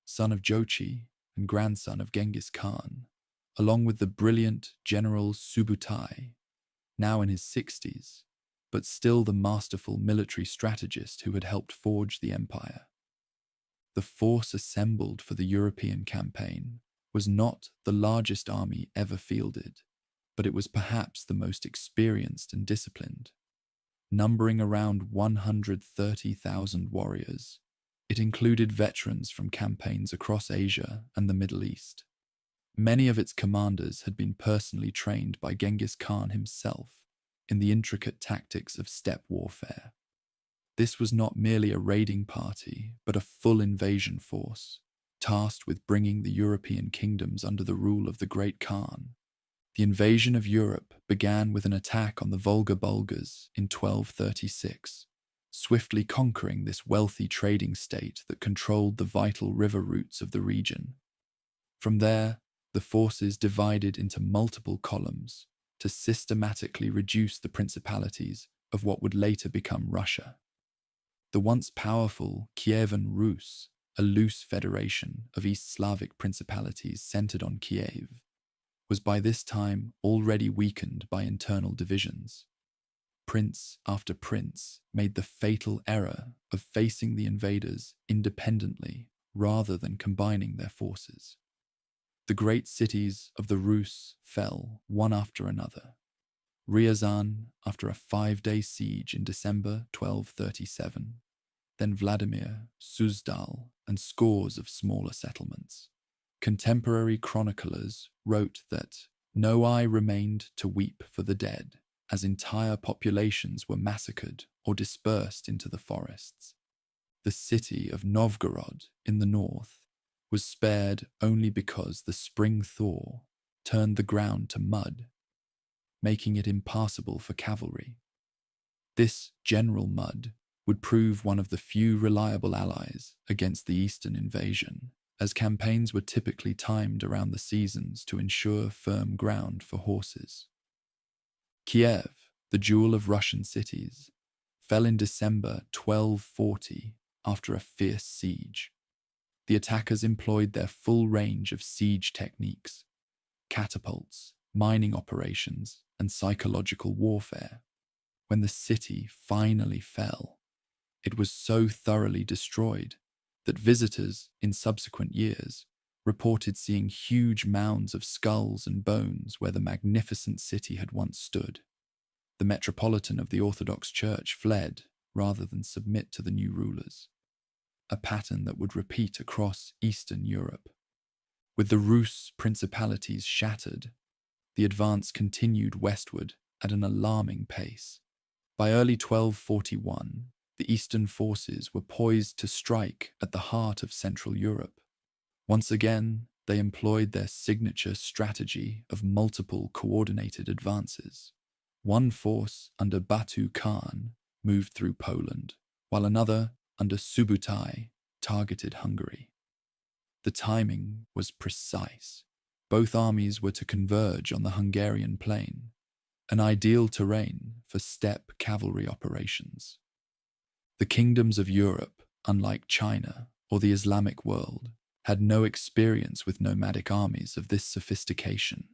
son of Jochi and grandson of Genghis Khan, along with the brilliant General Subutai, now in his 60s, but still the masterful military strategist who had helped forge the empire. The force assembled for the European campaign was not the largest army ever fielded, but it was perhaps the most experienced and disciplined. Numbering around 130,000 warriors, it included veterans from campaigns across Asia and the Middle East. Many of its commanders had been personally trained by Genghis Khan himself in the intricate tactics of steppe warfare. This was not merely a raiding party, but a full invasion force, tasked with bringing the European kingdoms under the rule of the Great Khan. The invasion of Europe began with an attack on the Volga Bulgars in 1236, swiftly conquering this wealthy trading state that controlled the vital river routes of the region. From there, the forces divided into multiple columns to systematically reduce the principalities of what would later become Russia. The once powerful Kievan Rus, a loose federation of East Slavic principalities centered on Kiev, was by this time already weakened by internal divisions. Prince after prince made the fatal error of facing the invaders independently rather than combining their forces. The great cities of the Rus fell one after another. Ryazan after a 5-day siege in December 1237, then Vladimir, Suzdal, and scores of smaller settlements. Contemporary chroniclers wrote that no eye remained to weep for the dead, as entire populations were massacred or dispersed into the forests. The city of Novgorod in the north was spared only because the spring thaw turned the ground to mud, making it impassable for cavalry. This general mud would prove one of the few reliable allies against the eastern invasion, as campaigns were typically timed around the seasons to ensure firm ground for horses. Kiev, the jewel of Russian cities, fell in December 1240 after a fierce siege. The attackers employed their full range of siege techniques: catapults, mining operations, and psychological warfare. When the city finally fell, it was so thoroughly destroyed that visitors in subsequent years reported seeing huge mounds of skulls and bones where the magnificent city had once stood. The metropolitan of the Orthodox Church fled rather than submit to the new rulers, a pattern that would repeat across Eastern Europe. With the Rus principalities shattered, the advance continued westward at an alarming pace. By early 1241, the Eastern forces were poised to strike at the heart of Central Europe. Once again, they employed their signature strategy of multiple coordinated advances. One force under Batu Khan moved through Poland, while another under Subutai targeted Hungary. The timing was precise. Both armies were to converge on the Hungarian plain, an ideal terrain for steppe cavalry operations. The kingdoms of Europe, unlike China or the Islamic world, had no experience with nomadic armies of this sophistication.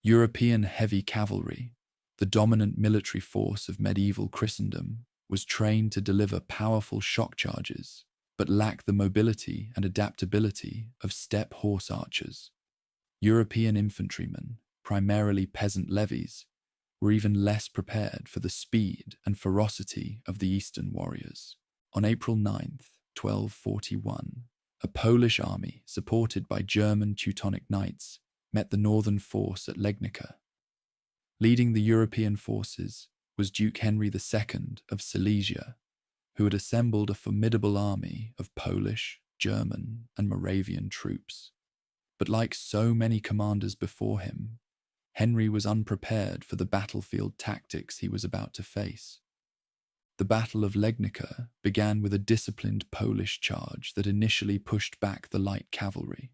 European heavy cavalry, the dominant military force of medieval Christendom, was trained to deliver powerful shock charges, but lacked the mobility and adaptability of steppe horse archers. European infantrymen, primarily peasant levies, were even less prepared for the speed and ferocity of the Eastern warriors. On April 9th, 1241, a Polish army supported by German Teutonic Knights met the northern force at Legnica. Leading the European forces was Duke Henry II of Silesia, who had assembled a formidable army of Polish, German, and Moravian troops. But like so many commanders before him, Henry was unprepared for the battlefield tactics he was about to face. The Battle of Legnica began with a disciplined Polish charge that initially pushed back the light cavalry.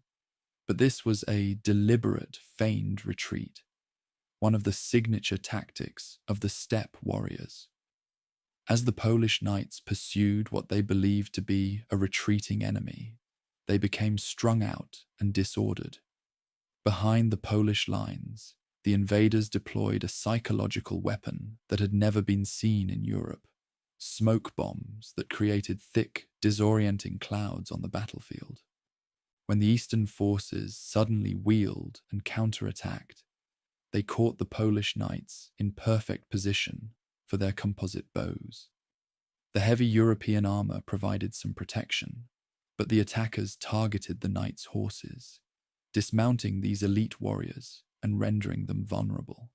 But this was a deliberate, feigned retreat, one of the signature tactics of the steppe warriors. As the Polish knights pursued what they believed to be a retreating enemy, they became strung out and disordered. Behind the Polish lines, the invaders deployed a psychological weapon that had never been seen in Europe: smoke bombs that created thick, disorienting clouds on the battlefield. When the Eastern forces suddenly wheeled and counterattacked, they caught the Polish knights in perfect position for their composite bows. The heavy European armor provided some protection, but the attackers targeted the knights' horses, dismounting these elite warriors and rendering them vulnerable.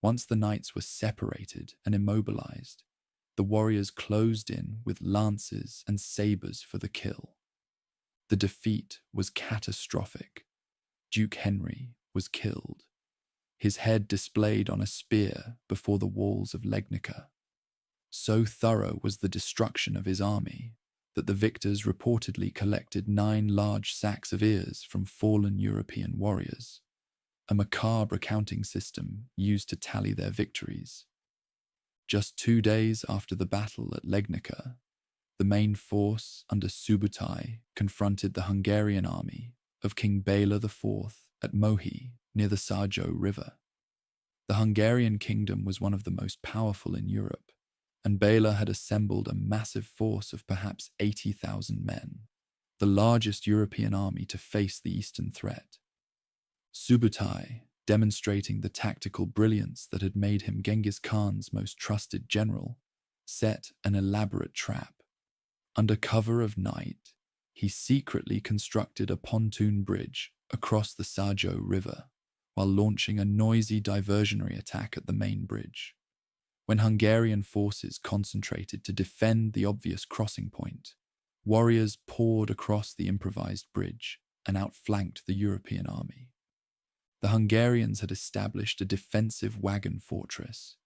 Once the knights were separated and immobilized, the warriors closed in with lances and sabers for the kill. The defeat was catastrophic. Duke Henry was killed, his head displayed on a spear before the walls of Legnica. So thorough was the destruction of his army that the victors reportedly collected 9 large sacks of ears from fallen European warriors, a macabre accounting system used to tally their victories. Just 2 days after the battle at Legnica, the main force under Subutai confronted the Hungarian army of King Bela IV at Mohi near the Sajo River. The Hungarian kingdom was one of the most powerful in Europe, and Bela had assembled a massive force of perhaps 80,000 men, the largest European army to face the eastern threat. Subutai, demonstrating the tactical brilliance that had made him Genghis Khan's most trusted general, set an elaborate trap. Under cover of night, he secretly constructed a pontoon bridge across the Sajo River, while launching a noisy diversionary attack at the main bridge. When Hungarian forces concentrated to defend the obvious crossing point, warriors poured across the improvised bridge and outflanked the European army. The Hungarians had established a defensive wagon fortress,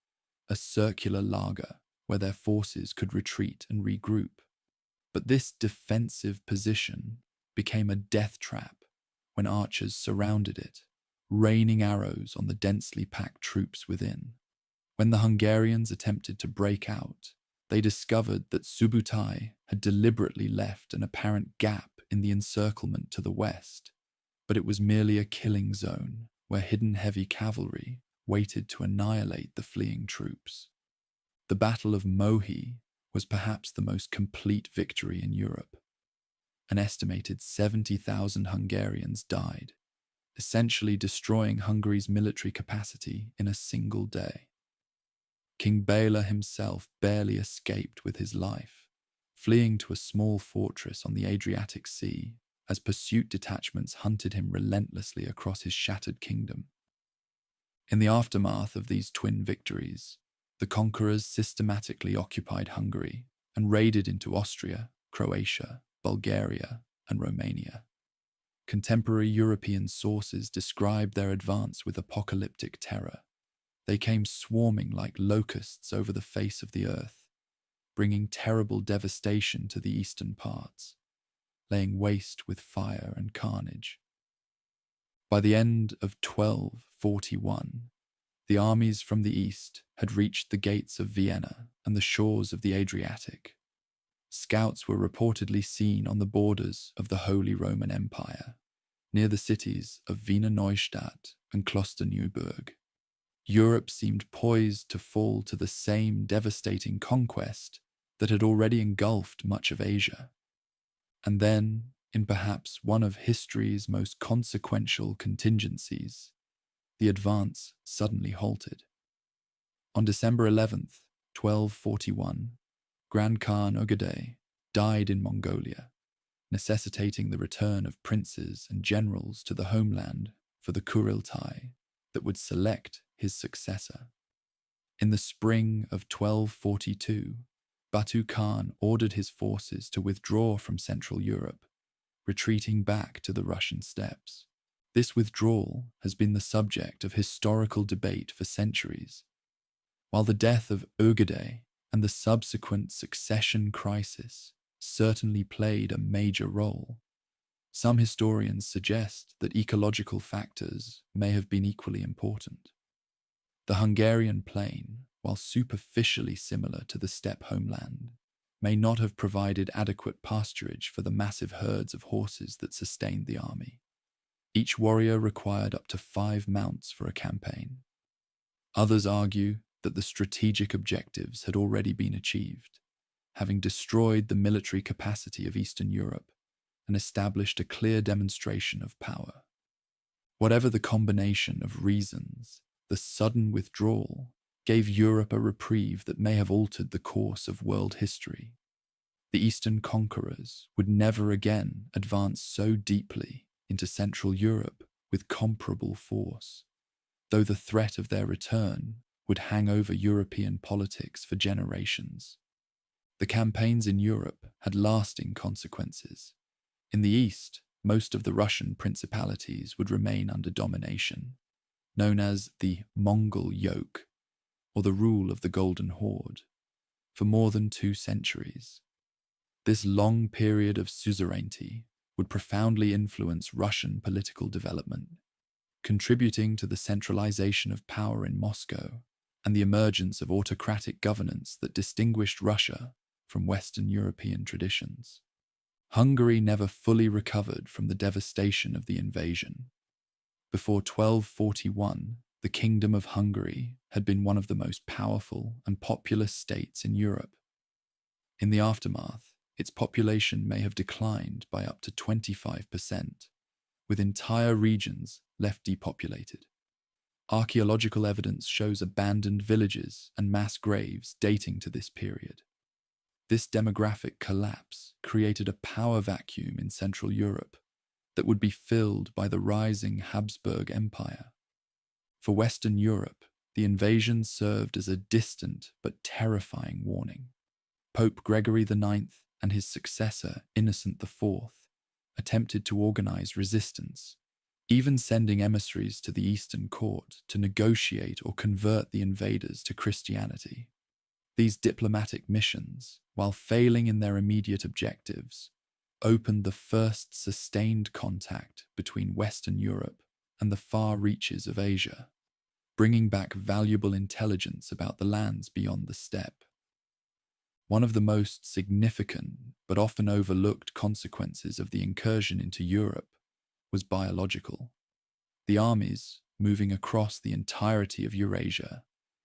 a circular laager where their forces could retreat and regroup. But this defensive position became a death trap when archers surrounded it, raining arrows on the densely packed troops within. When the Hungarians attempted to break out, they discovered that Subutai had deliberately left an apparent gap in the encirclement to the west, but it was merely a killing zone where hidden heavy cavalry waited to annihilate the fleeing troops. The Battle of Mohi was perhaps the most complete victory in Europe. An estimated 70,000 Hungarians died, essentially destroying Hungary's military capacity in a single day. King Bela himself barely escaped with his life, fleeing to a small fortress on the Adriatic Sea as pursuit detachments hunted him relentlessly across his shattered kingdom. In the aftermath of these twin victories, the conquerors systematically occupied Hungary and raided into Austria, Croatia, Bulgaria, and Romania. Contemporary European sources describe their advance with apocalyptic terror. They came swarming like locusts over the face of the earth, bringing terrible devastation to the eastern parts, laying waste with fire and carnage. By the end of 1241, the armies from the east had reached the gates of Vienna and the shores of the Adriatic. Scouts were reportedly seen on the borders of the Holy Roman Empire, near the cities of Wiener Neustadt and Klosterneuburg. Europe seemed poised to fall to the same devastating conquest that had already engulfed much of Asia. And then, in perhaps one of history's most consequential contingencies, the advance suddenly halted. On December 11th, 1241, Grand Khan Ögedei died in Mongolia, necessitating the return of princes and generals to the homeland for the Kuriltai that would select his successor. In the spring of 1242, Batu Khan ordered his forces to withdraw from Central Europe, retreating back to the Russian steppes. This withdrawal has been the subject of historical debate for centuries. While the death of Ögedei and the subsequent succession crisis certainly played a major role, some historians suggest that ecological factors may have been equally important. The Hungarian plain, while superficially similar to the steppe homeland, may not have provided adequate pasturage for the massive herds of horses that sustained the army. Each warrior required up to 5 mounts for a campaign. Others argue that the strategic objectives had already been achieved, having destroyed the military capacity of Eastern Europe and established a clear demonstration of power. Whatever the combination of reasons, the sudden withdrawal gave Europe a reprieve that may have altered the course of world history. The Eastern conquerors would never again advance so deeply into Central Europe with comparable force, though the threat of their return would hang over European politics for generations. The campaigns in Europe had lasting consequences. In the East, most of the Russian principalities would remain under domination, known as the Mongol yoke, or the rule of the Golden Horde, for more than 2 centuries. This long period of suzerainty would profoundly influence Russian political development, contributing to the centralization of power in Moscow and the emergence of autocratic governance that distinguished Russia from Western European traditions. Hungary never fully recovered from the devastation of the invasion. Before 1241, the Kingdom of Hungary had been one of the most powerful and populous states in Europe. In the aftermath, its population may have declined by up to 25%, with entire regions left depopulated. Archaeological evidence shows abandoned villages and mass graves dating to this period. This demographic collapse created a power vacuum in Central Europe that would be filled by the rising Habsburg Empire. For Western Europe, the invasion served as a distant but terrifying warning. Pope Gregory IX and his successor, Innocent IV, attempted to organize resistance, even sending emissaries to the Eastern Court to negotiate or convert the invaders to Christianity. These diplomatic missions, while failing in their immediate objectives, opened the first sustained contact between Western Europe and the far reaches of Asia, bringing back valuable intelligence about the lands beyond the steppe. One of the most significant but often overlooked consequences of the incursion into Europe was biological. The armies, moving across the entirety of Eurasia,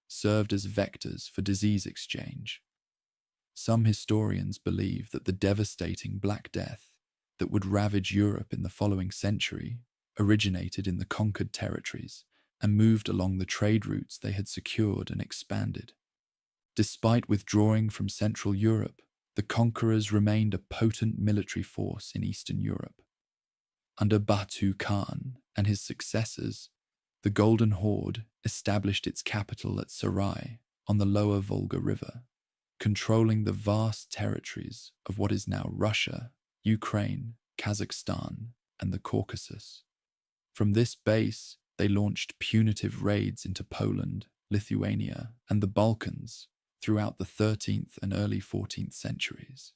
served as vectors for disease exchange. Some historians believe that the devastating Black Death that would ravage Europe in the following century originated in the conquered territories and moved along the trade routes they had secured and expanded. Despite withdrawing from Central Europe, the conquerors remained a potent military force in Eastern Europe. Under Batu Khan and his successors, the Golden Horde established its capital at Sarai on the lower Volga River, controlling the vast territories of what is now Russia, Ukraine, Kazakhstan, and the Caucasus. From this base, they launched punitive raids into Poland, Lithuania, and the Balkans throughout the 13th and early 14th centuries.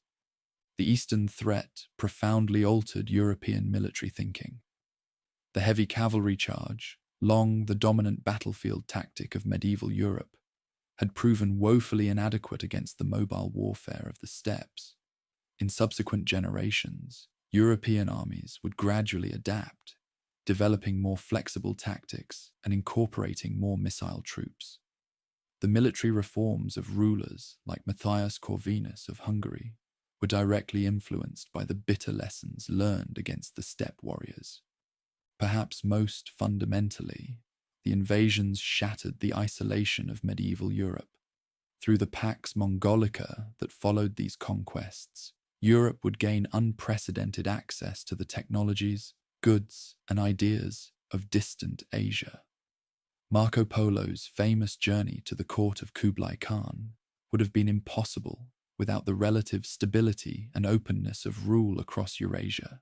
The Eastern threat profoundly altered European military thinking. The heavy cavalry charge, long the dominant battlefield tactic of medieval Europe, had proven woefully inadequate against the mobile warfare of the steppes. In subsequent generations, European armies would gradually adapt, developing more flexible tactics and incorporating more missile troops. The military reforms of rulers like Matthias Corvinus of Hungary were directly influenced by the bitter lessons learned against the steppe warriors. Perhaps most fundamentally, the invasions shattered the isolation of medieval Europe. Through the Pax Mongolica that followed these conquests, Europe would gain unprecedented access to the technologies, goods, and ideas of distant Asia. Marco Polo's famous journey to the court of Kublai Khan would have been impossible without the relative stability and openness of rule across Eurasia.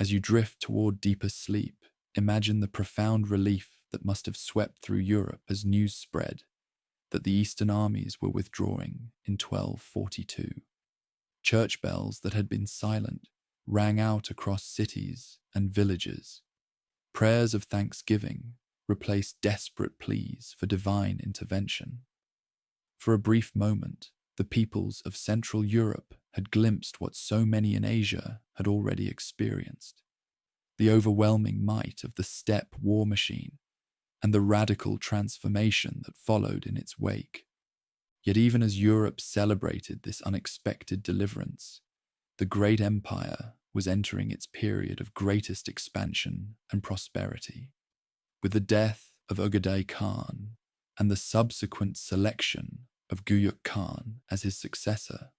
As you drift toward deeper sleep, imagine the profound relief that must have swept through Europe as news spread that the Eastern armies were withdrawing in 1242. Church bells that had been silent rang out across cities and villages. Prayers of thanksgiving replaced desperate pleas for divine intervention. For a brief moment, the peoples of Central Europe had glimpsed what so many in Asia had already experienced: the overwhelming might of the steppe war machine and the radical transformation that followed in its wake. Yet even as Europe celebrated this unexpected deliverance, the great empire was entering its period of greatest expansion and prosperity. With the death of Ögedei Khan and the subsequent selection of Guyuk Khan as his successor,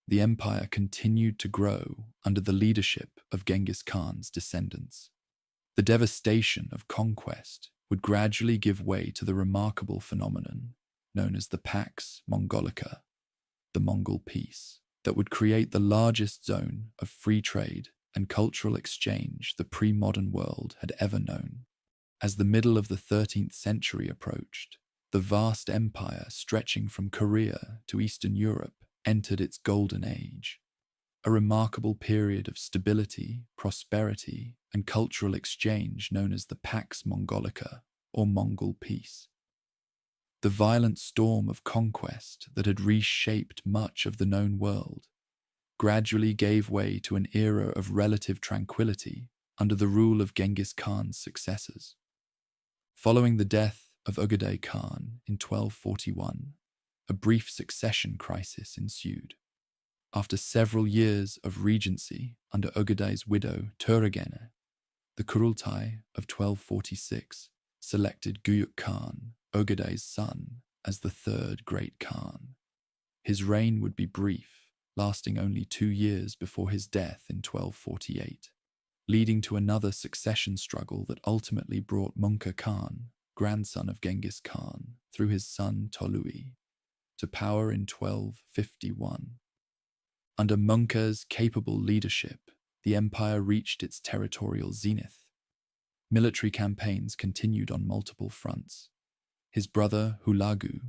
the empire continued to grow under the leadership of Genghis Khan's descendants. The devastation of conquest would gradually give way to the remarkable phenomenon known as the Pax Mongolica, the Mongol Peace, that would create the largest zone of free trade and cultural exchange the pre-modern world had ever known. As the middle of the 13th century approached, the vast empire stretching from Korea to Eastern Europe entered its golden age, a remarkable period of stability, prosperity, and cultural exchange known as the Pax Mongolica, or Mongol Peace. The violent storm of conquest that had reshaped much of the known world gradually gave way to an era of relative tranquility under the rule of Genghis Khan's successors. Following the death of Ögedei Khan in 1241, a brief succession crisis ensued. After several years of regency under Ögedei's widow Törögene, the Kurultai of 1246 selected Guyuk Khan, Ögedei's son, as the third great Khan. His reign would be brief, lasting only 2 years before his death in 1248, leading to another succession struggle that ultimately brought Mongke Khan, grandson of Genghis Khan, through his son Tolui, to power in 1251. Under Mungke's capable leadership, the empire reached its territorial zenith. Military campaigns continued on multiple fronts. His brother Hulagu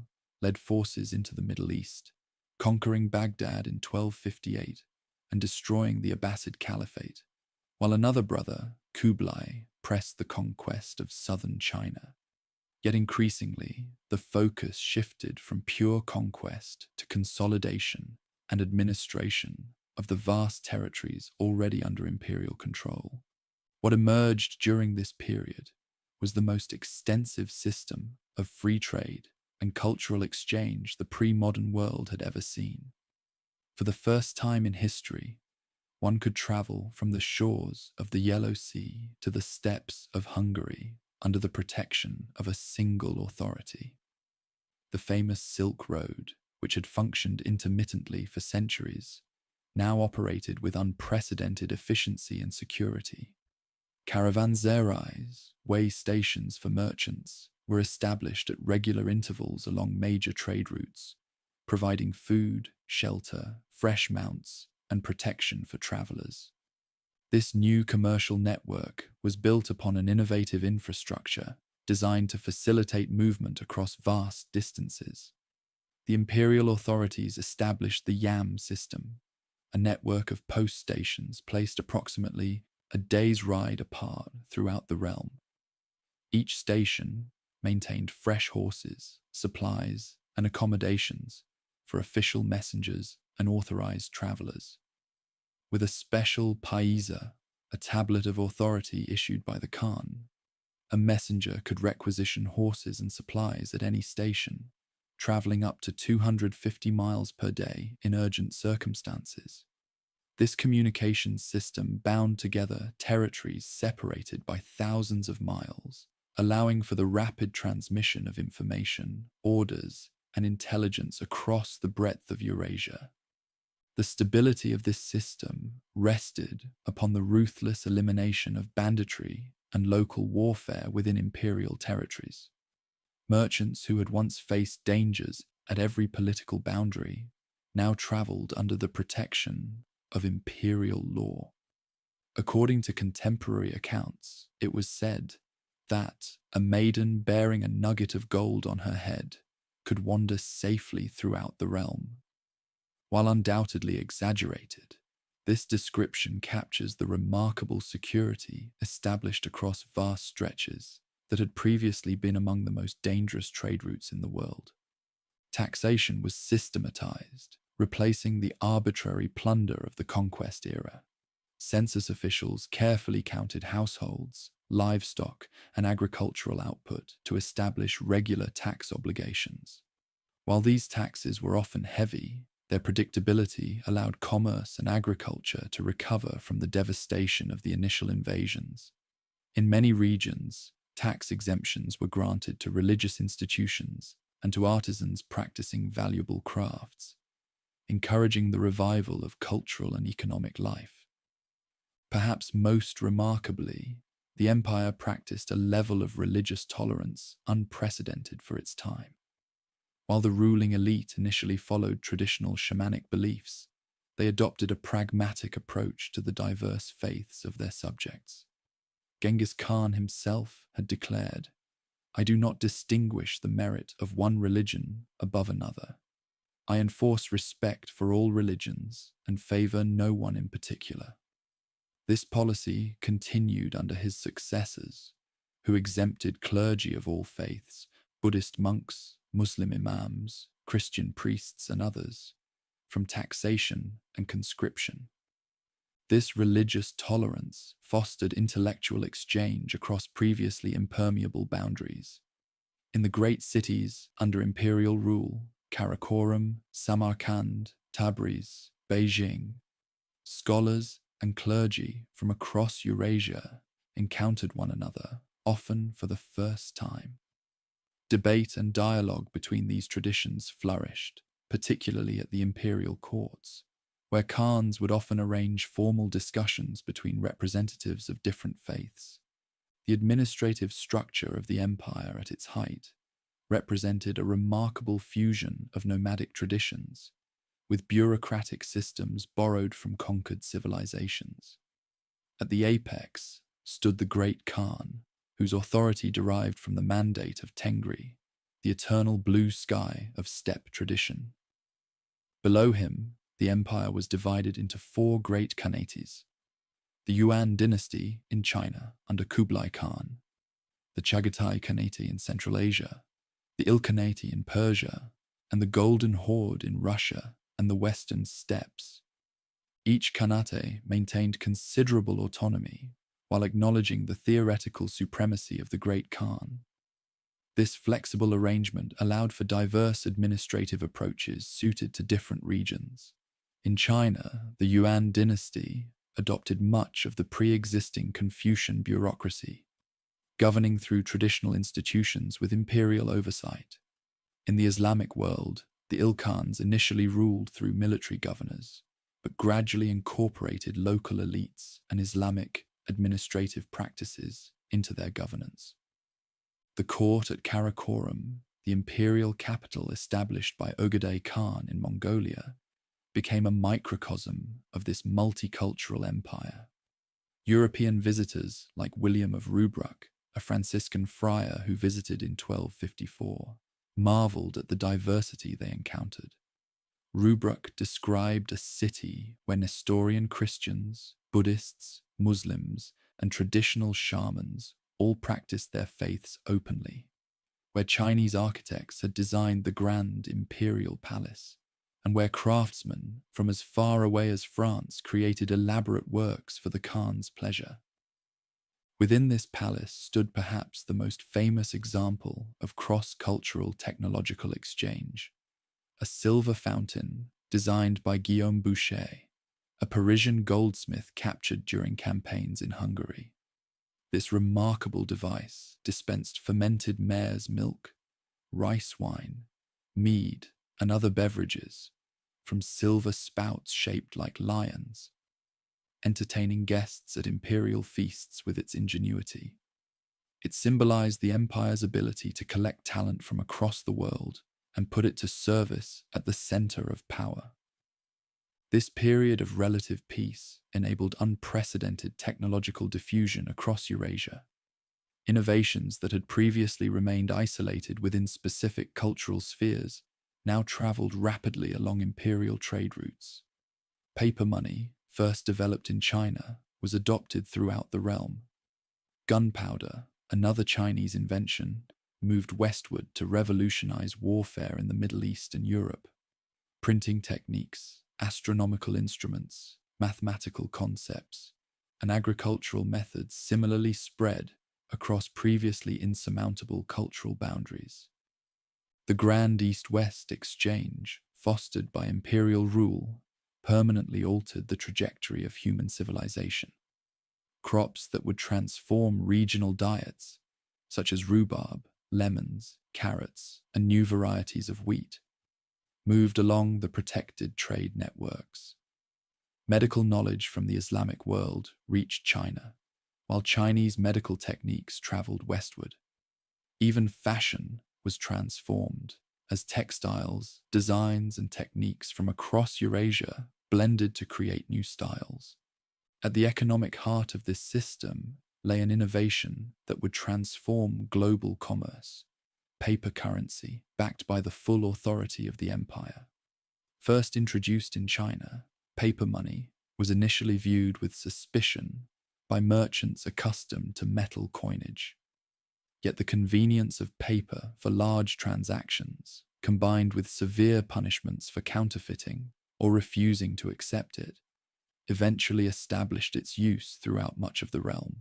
led forces into the Middle East, conquering Baghdad in 1258 and destroying the Abbasid Caliphate, while another brother, Kublai, pressed the conquest of southern China. Yet increasingly, the focus shifted from pure conquest to consolidation and administration of the vast territories already under imperial control. What emerged during this period was the most extensive system of free trade and cultural exchange the pre-modern world had ever seen. For the first time in history, one could travel from the shores of the Yellow Sea to the steppes of Hungary under the protection of a single authority. The famous Silk Road, which had functioned intermittently for centuries, now operated with unprecedented efficiency and security. Caravanserais, way stations for merchants, were established at regular intervals along major trade routes, providing food, shelter, fresh mounts, and protection for travelers. This new commercial network was built upon an innovative infrastructure designed to facilitate movement across vast distances. The imperial authorities established the Yam system, a network of post stations placed approximately a day's ride apart throughout the realm. Each station maintained fresh horses, supplies, and accommodations for official messengers and authorized travelers. With a special paisa, a tablet of authority issued by the Khan, a messenger could requisition horses and supplies at any station, traveling up to 250 miles per day in urgent circumstances. This communications system bound together territories separated by thousands of miles, allowing for the rapid transmission of information, orders, and intelligence across the breadth of Eurasia. The stability of this system rested upon the ruthless elimination of banditry and local warfare within imperial territories. Merchants who had once faced dangers at every political boundary now traveled under the protection of imperial law. According to contemporary accounts, it was said that a maiden bearing a nugget of gold on her head could wander safely throughout the realm. While undoubtedly exaggerated, this description captures the remarkable security established across vast stretches that had previously been among the most dangerous trade routes in the world. Taxation was systematized, replacing the arbitrary plunder of the conquest era. Census officials carefully counted households, livestock, and agricultural output to establish regular tax obligations. While these taxes were often heavy, their predictability allowed commerce and agriculture to recover from the devastation of the initial invasions. In many regions, tax exemptions were granted to religious institutions and to artisans practicing valuable crafts, encouraging the revival of cultural and economic life. Perhaps most remarkably, the empire practiced a level of religious tolerance unprecedented for its time. While the ruling elite initially followed traditional shamanic beliefs, they adopted a pragmatic approach to the diverse faiths of their subjects. Genghis Khan himself had declared, "I do not distinguish the merit of one religion above another. I enforce respect for all religions and favor no one in particular." This policy continued under his successors, who exempted clergy of all faiths, Buddhist monks, Muslim imams, Christian priests, and others, from taxation and conscription. This religious tolerance fostered intellectual exchange across previously impermeable boundaries. In the great cities under imperial rule, Karakoram, Samarkand, Tabriz, Beijing, scholars and clergy from across Eurasia encountered one another, often for the first time. Debate and dialogue between these traditions flourished, particularly at the imperial courts, where Khans would often arrange formal discussions between representatives of different faiths. The administrative structure of the empire at its height represented a remarkable fusion of nomadic traditions, with bureaucratic systems borrowed from conquered civilizations. At the apex stood the Great Khan, whose authority derived from the mandate of Tengri, the eternal blue sky of steppe tradition. Below him, the empire was divided into four great khanates: the Yuan dynasty in China under Kublai Khan, the Chagatai Khanate in Central Asia, the Ilkhanate in Persia, and the Golden Horde in Russia and the Western steppes. Each Khanate maintained considerable autonomy while acknowledging the theoretical supremacy of the Great Khan. This flexible arrangement allowed for diverse administrative approaches suited to different regions. In China, the Yuan dynasty adopted much of the pre-existing Confucian bureaucracy, governing through traditional institutions with imperial oversight. In the Islamic world, the Ilkhans initially ruled through military governors, but gradually incorporated local elites and Islamic administrative practices into their governance. The court at Karakorum, the imperial capital established by Ögedei Khan in Mongolia, became a microcosm of this multicultural empire. European visitors like William of Rubruck, a Franciscan friar who visited in 1254, marveled at the diversity they encountered. Rubruck described a city where Nestorian Christians, Buddhists, Muslims, and traditional shamans all practiced their faiths openly, where Chinese architects had designed the grand imperial palace, and where craftsmen from as far away as France created elaborate works for the Khan's pleasure. Within this palace stood perhaps the most famous example of cross-cultural technological exchange: a silver fountain designed by Guillaume Boucher, a Parisian goldsmith captured during campaigns in Hungary. This remarkable device dispensed fermented mare's milk, rice wine, mead, and other beverages from silver spouts shaped like lions, entertaining guests at imperial feasts with its ingenuity. It symbolized the empire's ability to collect talent from across the world and put it to service at the center of power. This period of relative peace enabled unprecedented technological diffusion across Eurasia. Innovations that had previously remained isolated within specific cultural spheres now traveled rapidly along imperial trade routes. Paper money, first developed in China, was adopted throughout the realm. Gunpowder, another Chinese invention, moved westward to revolutionize warfare in the Middle East and Europe. Printing techniques, astronomical instruments, mathematical concepts, and agricultural methods similarly spread across previously insurmountable cultural boundaries. The Grand East-West exchange, fostered by imperial rule, permanently altered the trajectory of human civilization. Crops that would transform regional diets, such as rhubarb, lemons, carrots, and new varieties of wheat, moved along the protected trade networks. Medical knowledge from the Islamic world reached China, while Chinese medical techniques traveled westward. Even fashion was transformed as textiles, designs, and techniques from across Eurasia blended to create new styles. At the economic heart of this system lay an innovation that would transform global commerce: paper currency backed by the full authority of the empire. First introduced in China, paper money was initially viewed with suspicion by merchants accustomed to metal coinage. Yet the convenience of paper for large transactions, combined with severe punishments for counterfeiting or refusing to accept it, eventually established its use throughout much of the realm.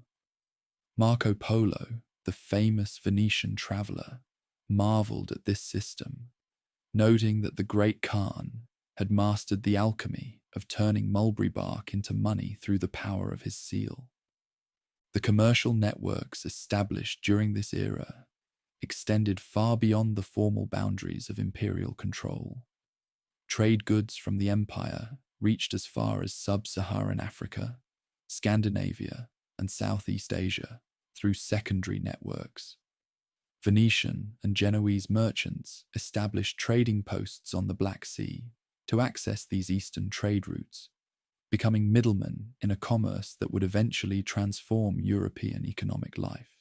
Marco Polo, the famous Venetian traveller, marveled at this system, noting that the Great Khan had mastered the alchemy of turning mulberry bark into money through the power of his seal. The commercial networks established during this era extended far beyond the formal boundaries of imperial control. Trade goods from the empire reached as far as sub-Saharan Africa, Scandinavia, and Southeast Asia, through secondary networks. Venetian and Genoese merchants established trading posts on the Black Sea to access these eastern trade routes, becoming middlemen in a commerce that would eventually transform European economic life.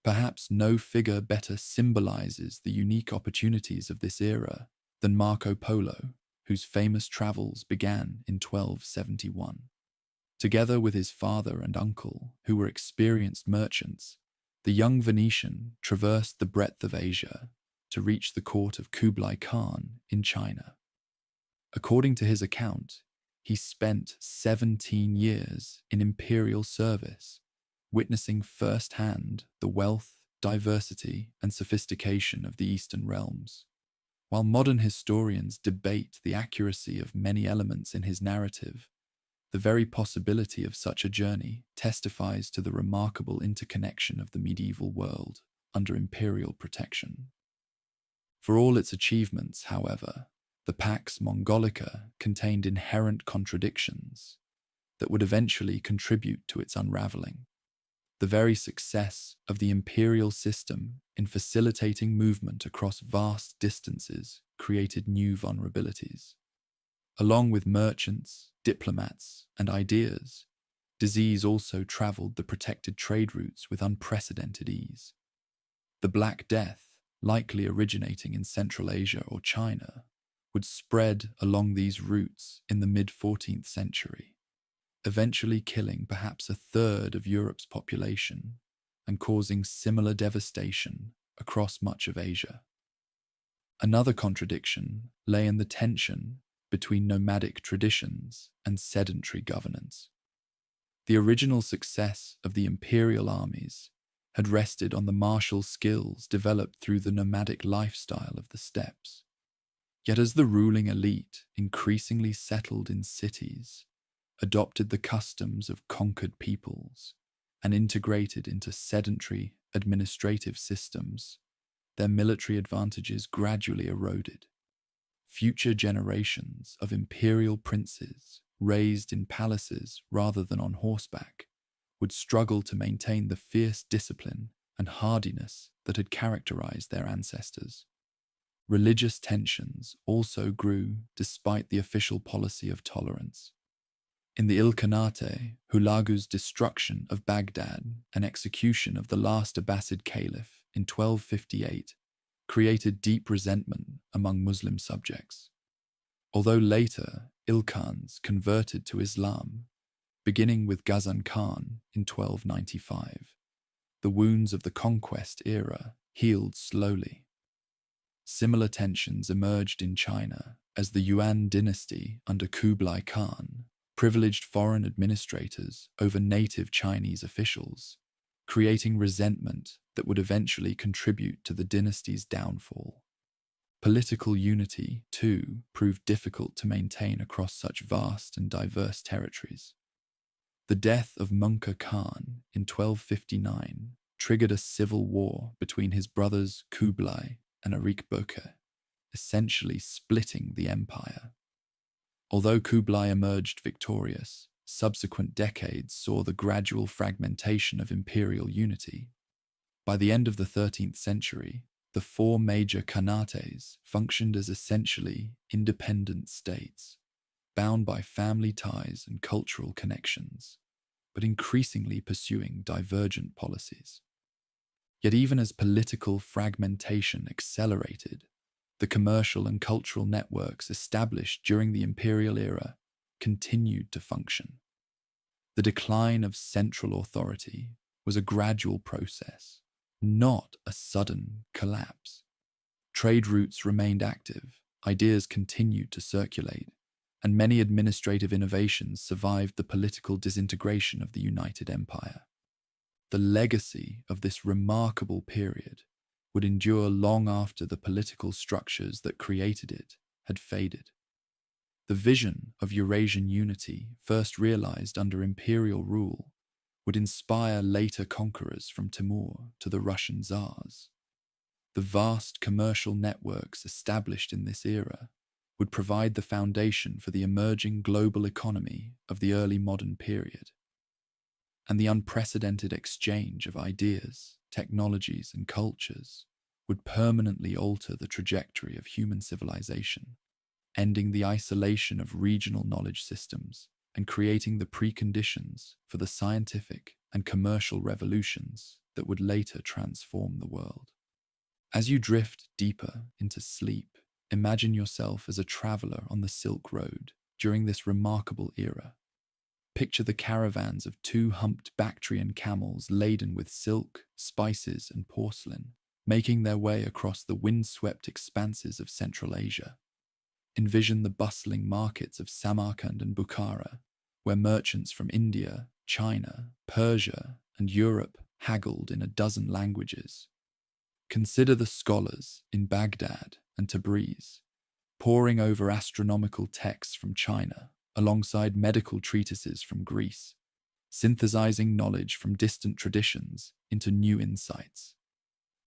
Perhaps no figure better symbolizes the unique opportunities of this era than Marco Polo, whose famous travels began in 1271. Together with his father and uncle, who were experienced merchants, the young Venetian traversed the breadth of Asia to reach the court of Kublai Khan in China. According to his account, he spent 17 years in imperial service, witnessing firsthand the wealth, diversity, and sophistication of the Eastern realms. While modern historians debate the accuracy of many elements in his narrative, the very possibility of such a journey testifies to the remarkable interconnection of the medieval world under imperial protection. For all its achievements, however, the Pax Mongolica contained inherent contradictions that would eventually contribute to its unraveling. The very success of the imperial system in facilitating movement across vast distances created new vulnerabilities. Along with merchants, diplomats, and ideas, disease also traveled the protected trade routes with unprecedented ease. The Black Death, likely originating in Central Asia or China, would spread along these routes in the mid-14th century, eventually killing perhaps a third of Europe's population and causing similar devastation across much of Asia. Another contradiction lay in the tension between nomadic traditions and sedentary governance. The original success of the imperial armies had rested on the martial skills developed through the nomadic lifestyle of the steppes. Yet as the ruling elite increasingly settled in cities, adopted the customs of conquered peoples, and integrated into sedentary administrative systems, their military advantages gradually eroded. Future generations of imperial princes, raised in palaces rather than on horseback, would struggle to maintain the fierce discipline and hardiness that had characterized their ancestors. Religious tensions also grew despite the official policy of tolerance. In the Ilkhanate, Hulagu's destruction of Baghdad and execution of the last Abbasid caliph in 1258 created deep resentment among Muslim subjects. Although later Ilkhans converted to Islam, beginning with Ghazan Khan in 1295, the wounds of the conquest era healed slowly. Similar tensions emerged in China as the Yuan dynasty under Kublai Khan privileged foreign administrators over native Chinese officials, creating resentment that would eventually contribute to the dynasty's downfall. Political unity, too, proved difficult to maintain across such vast and diverse territories. The death of Mongke Khan in 1259 triggered a civil war between his brothers Kublai and Arik Böke, essentially splitting the empire. Although Kublai emerged victorious, subsequent decades saw the gradual fragmentation of imperial unity. By the end of the 13th century, the four major khanates functioned as essentially independent states, bound by family ties and cultural connections, but increasingly pursuing divergent policies. Yet even as political fragmentation accelerated, the commercial and cultural networks established during the imperial era continued to function. The decline of central authority was a gradual process, not a sudden collapse. Trade routes remained active, ideas continued to circulate, and many administrative innovations survived the political disintegration of the United Empire. The legacy of this remarkable period would endure long after the political structures that created it had faded. The vision of Eurasian unity, first realized under imperial rule, would inspire later conquerors from Timur to the Russian Tsars. The vast commercial networks established in this era would provide the foundation for the emerging global economy of the early modern period. and the unprecedented exchange of ideas, technologies, and cultures would permanently alter the trajectory of human civilization, ending the isolation of regional knowledge systems and creating the preconditions for the scientific and commercial revolutions that would later transform the world. As you drift deeper into sleep, imagine yourself as a traveler on the Silk Road during this remarkable era. Picture the caravans of two humped Bactrian camels laden with silk, spices, and porcelain, making their way across the windswept expanses of Central Asia. Envision the bustling markets of Samarkand and Bukhara, where merchants from India, China, Persia, and Europe haggled in a dozen languages. Consider the scholars in Baghdad and Tabriz, poring over astronomical texts from China alongside medical treatises from Greece, synthesizing knowledge from distant traditions into new insights.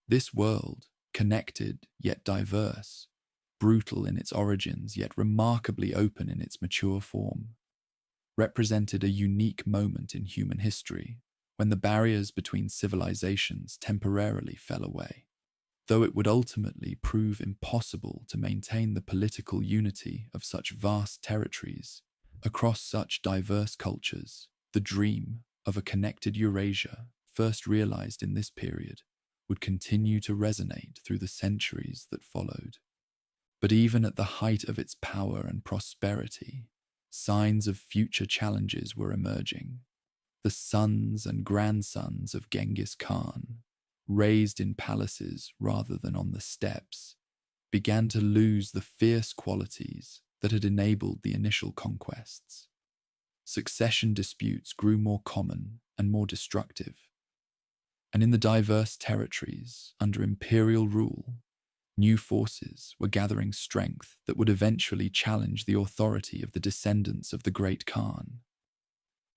This world, connected yet diverse, brutal in its origins yet remarkably open in its mature form, represented a unique moment in human history when the barriers between civilizations temporarily fell away. Though it would ultimately prove impossible to maintain the political unity of such vast territories across such diverse cultures, the dream of a connected Eurasia, first realized in this period, would continue to resonate through the centuries that followed. But even at the height of its power and prosperity, signs of future challenges were emerging. The sons and grandsons of Genghis Khan, raised in palaces rather than on the steppes, began to lose the fierce qualities that had enabled the initial conquests. Succession disputes grew more common and more destructive. And in the diverse territories under imperial rule, new forces were gathering strength that would eventually challenge the authority of the descendants of the great Khan.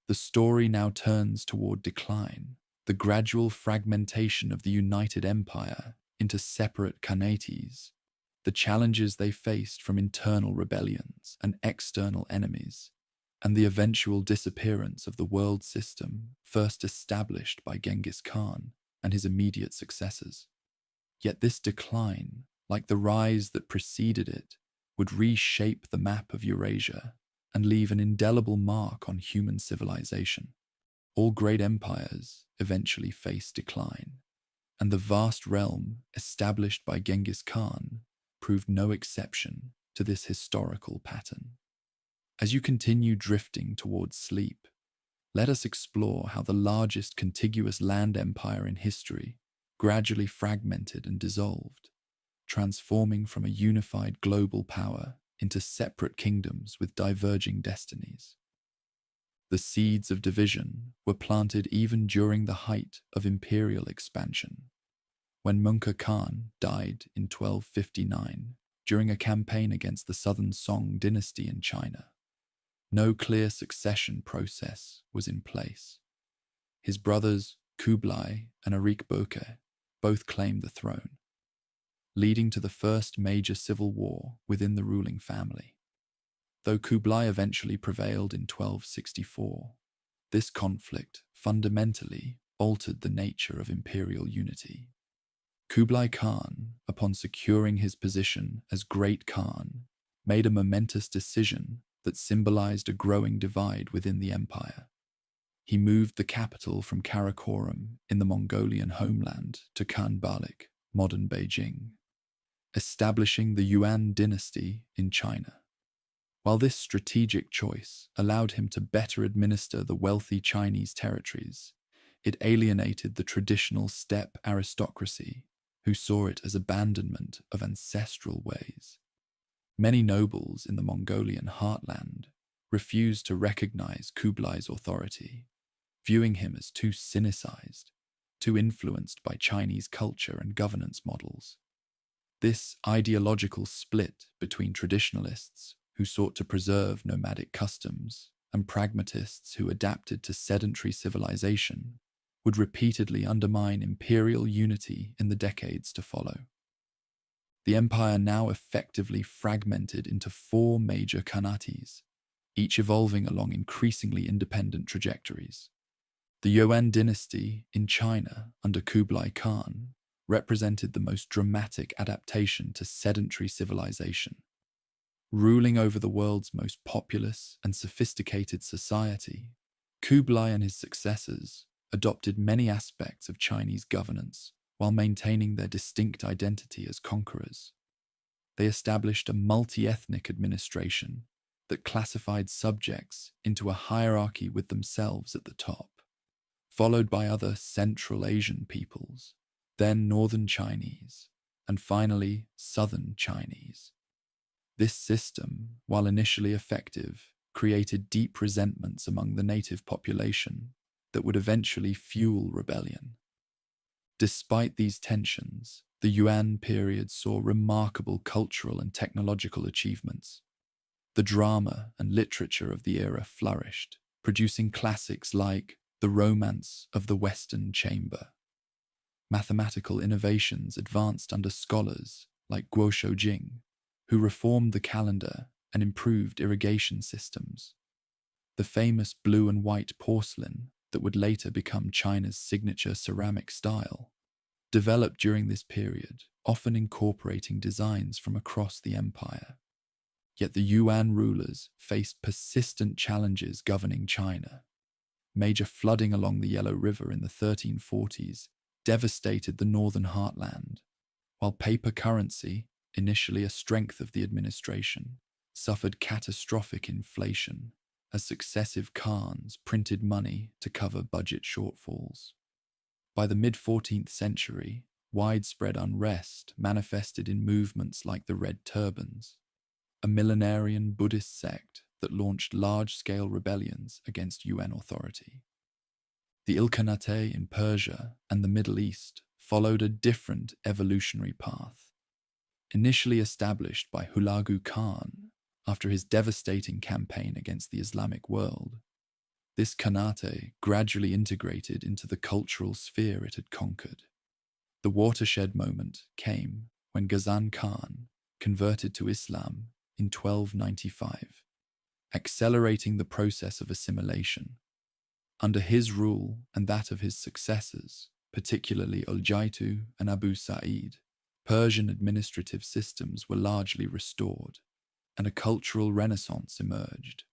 The story now turns toward decline, the gradual fragmentation of the united empire into separate khanates, the challenges they faced from internal rebellions and external enemies, and the eventual disappearance of the world system first established by Genghis Khan and his immediate successors. Yet this decline, like the rise that preceded it, would reshape the map of Eurasia and leave an indelible mark on human civilization. All great empires eventually face decline, and the vast realm established by Genghis Khan proved no exception to this historical pattern. As you continue drifting towards sleep, let us explore how the largest contiguous land empire in history gradually fragmented and dissolved, transforming from a unified global power into separate kingdoms with diverging destinies. The seeds of division were planted even during the height of imperial expansion. When Mongol Khan died in 1259 during a campaign against the southern Song dynasty in China, no clear succession process was in place. His brothers Kublai and Arik-Boke both claimed the throne, leading to the first major civil war within the ruling family. Though Kublai eventually prevailed in 1264, this conflict fundamentally altered the nature of imperial unity. Kublai Khan, upon securing his position as Great Khan, made a momentous decision that symbolized a growing divide within the empire. He moved the capital from Karakoram in the Mongolian homeland to Khanbalik, modern Beijing, establishing the Yuan dynasty in China. While this strategic choice allowed him to better administer the wealthy Chinese territories, it alienated the traditional steppe aristocracy, who saw it as abandonment of ancestral ways. Many nobles in the Mongolian heartland refused to recognize Kublai's authority, viewing him as too cynicized, too influenced by Chinese culture and governance models. This ideological split between traditionalists who sought to preserve nomadic customs and pragmatists who adapted to sedentary civilization would repeatedly undermine imperial unity in the decades to follow. The empire now effectively fragmented into 4 major khanates, each evolving along increasingly independent trajectories. The Yuan dynasty in China under Kublai Khan represented the most dramatic adaptation to sedentary civilization. Ruling over the world's most populous and sophisticated society, Kublai and his successors adopted many aspects of Chinese governance while maintaining their distinct identity as conquerors. They established a multi-ethnic administration that classified subjects into a hierarchy with themselves at the top, followed by other Central Asian peoples, then Northern Chinese, and finally Southern Chinese. This system, while initially effective, created deep resentments among the native population that would eventually fuel rebellion. Despite these tensions, the Yuan period saw remarkable cultural and technological achievements. The drama and literature of the era flourished, producing classics like The Romance of the Western Chamber. Mathematical innovations advanced under scholars like Guo Jing, who reformed the calendar and improved irrigation systems. The famous blue and white porcelain that would later become China's signature ceramic style developed during this period, often incorporating designs from across the empire. Yet the Yuan rulers faced persistent challenges governing China. Major flooding along the Yellow River in the 1340s devastated the northern heartland, while paper currency, initially a strength of the administration, suffered catastrophic inflation as successive Khans printed money to cover budget shortfalls. By the mid-14th century, widespread unrest manifested in movements like the Red Turbans, a millenarian Buddhist sect that launched large-scale rebellions against Yuan authority. The Ilkhanate in Persia and the Middle East followed a different evolutionary path. Initially established by Hulagu Khan after his devastating campaign against the Islamic world, this Khanate gradually integrated into the cultural sphere it had conquered. The watershed moment came when Ghazan Khan converted to Islam in 1295, accelerating the process of assimilation. Under his rule and that of his successors, particularly Uljaitu and Abu Sa'id, Persian administrative systems were largely restored, and a cultural renaissance emerged.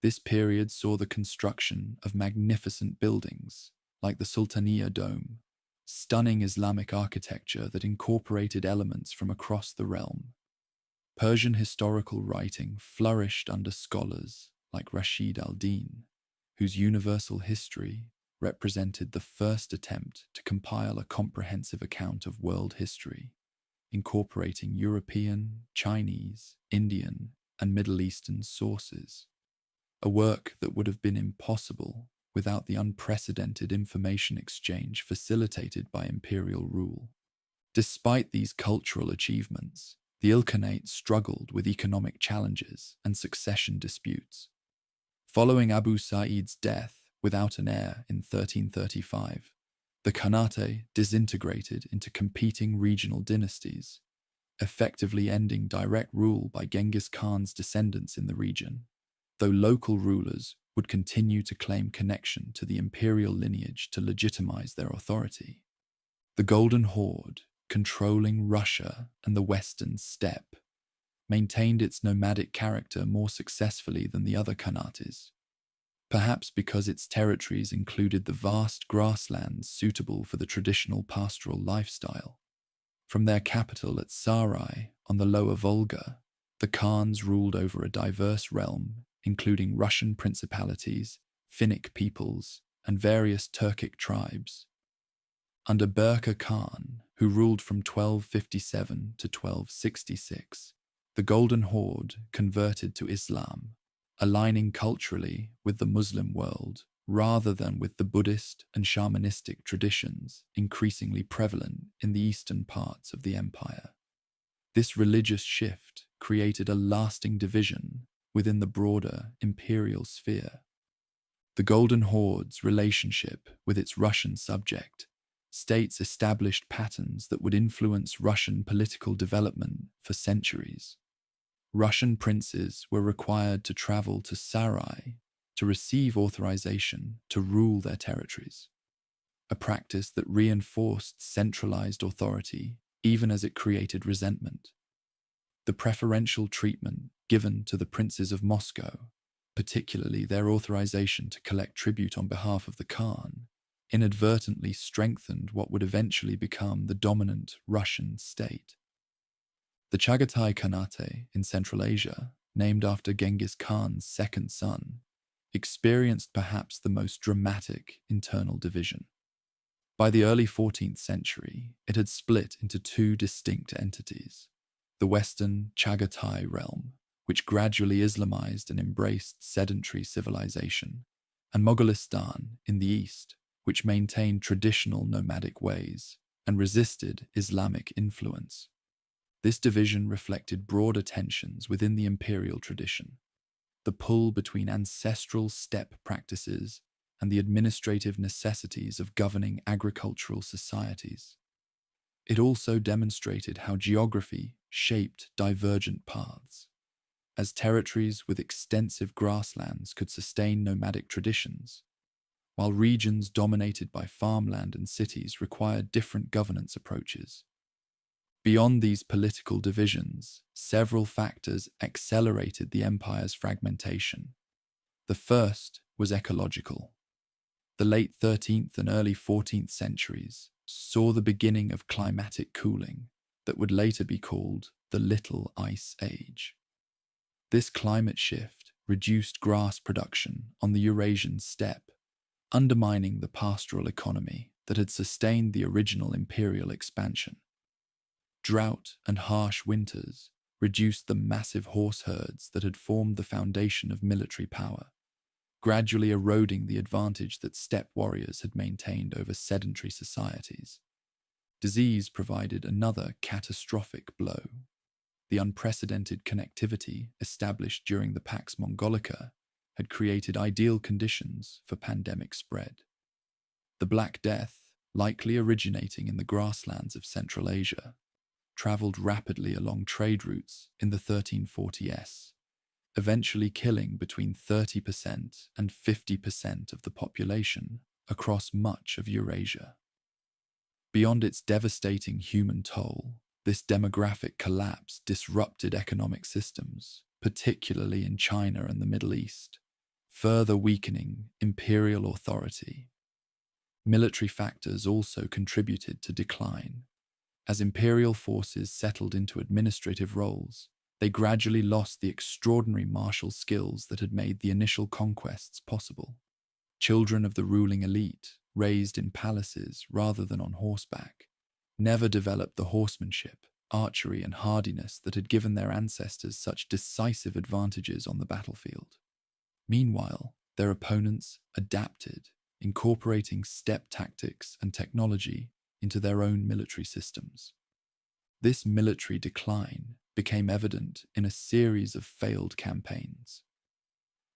This period saw the construction of magnificent buildings like the Sultaniya Dome, stunning Islamic architecture that incorporated elements from across the realm. Persian historical writing flourished under scholars like Rashid al-Din, whose universal history represented the first attempt to compile a comprehensive account of world history, incorporating European, Chinese, Indian, and Middle Eastern sources. A work that would have been impossible without the unprecedented information exchange facilitated by imperial rule. Despite these cultural achievements, the Ilkhanate struggled with economic challenges and succession disputes. Following Abu Sa'id's death without an heir in 1335, the Khanate disintegrated into competing regional dynasties, effectively ending direct rule by Genghis Khan's descendants in the region, though local rulers would continue to claim connection to the imperial lineage to legitimize their authority. The Golden Horde, controlling Russia and the Western Steppe, maintained its nomadic character more successfully than the other Khanates, perhaps because its territories included the vast grasslands suitable for the traditional pastoral lifestyle. From their capital at Sarai on the lower Volga, the Khans ruled over a diverse realm, including Russian principalities, Finnic peoples, and various Turkic tribes. Under Berke Khan, who ruled from 1257 to 1266, the Golden Horde converted to Islam, aligning culturally with the Muslim world rather than with the Buddhist and shamanistic traditions increasingly prevalent in the eastern parts of the empire. This religious shift created a lasting division within the broader imperial sphere. The Golden Horde's relationship with its Russian subject states established patterns that would influence Russian political development for centuries. Russian princes were required to travel to Sarai to receive authorization to rule their territories, a practice that reinforced centralized authority even as it created resentment. The preferential treatment given to the princes of Moscow, particularly their authorization to collect tribute on behalf of the Khan, inadvertently strengthened what would eventually become the dominant Russian state. The Chagatai Khanate in Central Asia, named after Genghis Khan's second son, experienced perhaps the most dramatic internal division. By the early 14th century, it had split into two distinct entities: the Western Chagatai realm, which gradually Islamized and embraced sedentary civilization, and Mogolistan in the east, which maintained traditional nomadic ways and resisted Islamic influence. This division reflected broader tensions within the imperial tradition: the pull between ancestral steppe practices and the administrative necessities of governing agricultural societies. It also demonstrated how geography shaped divergent paths. As territories with extensive grasslands could sustain nomadic traditions, while regions dominated by farmland and cities required different governance approaches. Beyond these political divisions, several factors accelerated the empire's fragmentation. The first was ecological. The late 13th and early 14th centuries saw the beginning of climatic cooling that would later be called the Little Ice Age. This climate shift reduced grass production on the Eurasian steppe, undermining the pastoral economy that had sustained the original imperial expansion. Drought and harsh winters reduced the massive horse herds that had formed the foundation of military power, gradually eroding the advantage that steppe warriors had maintained over sedentary societies. Disease provided another catastrophic blow. The unprecedented connectivity established during the Pax Mongolica had created ideal conditions for pandemic spread. The Black Death, likely originating in the grasslands of Central Asia, traveled rapidly along trade routes in the 1340s, eventually killing between 30% and 50% of the population across much of Eurasia. Beyond its devastating human toll, this demographic collapse disrupted economic systems, particularly in China and the Middle East, further weakening imperial authority. Military factors also contributed to decline. As imperial forces settled into administrative roles, they gradually lost the extraordinary martial skills that had made the initial conquests possible. Children of the ruling elite, raised in palaces rather than on horseback, never developed the horsemanship, archery, and hardiness that had given their ancestors such decisive advantages on the battlefield. Meanwhile, their opponents adapted, incorporating steppe tactics and technology into their own military systems. This military decline became evident in a series of failed campaigns.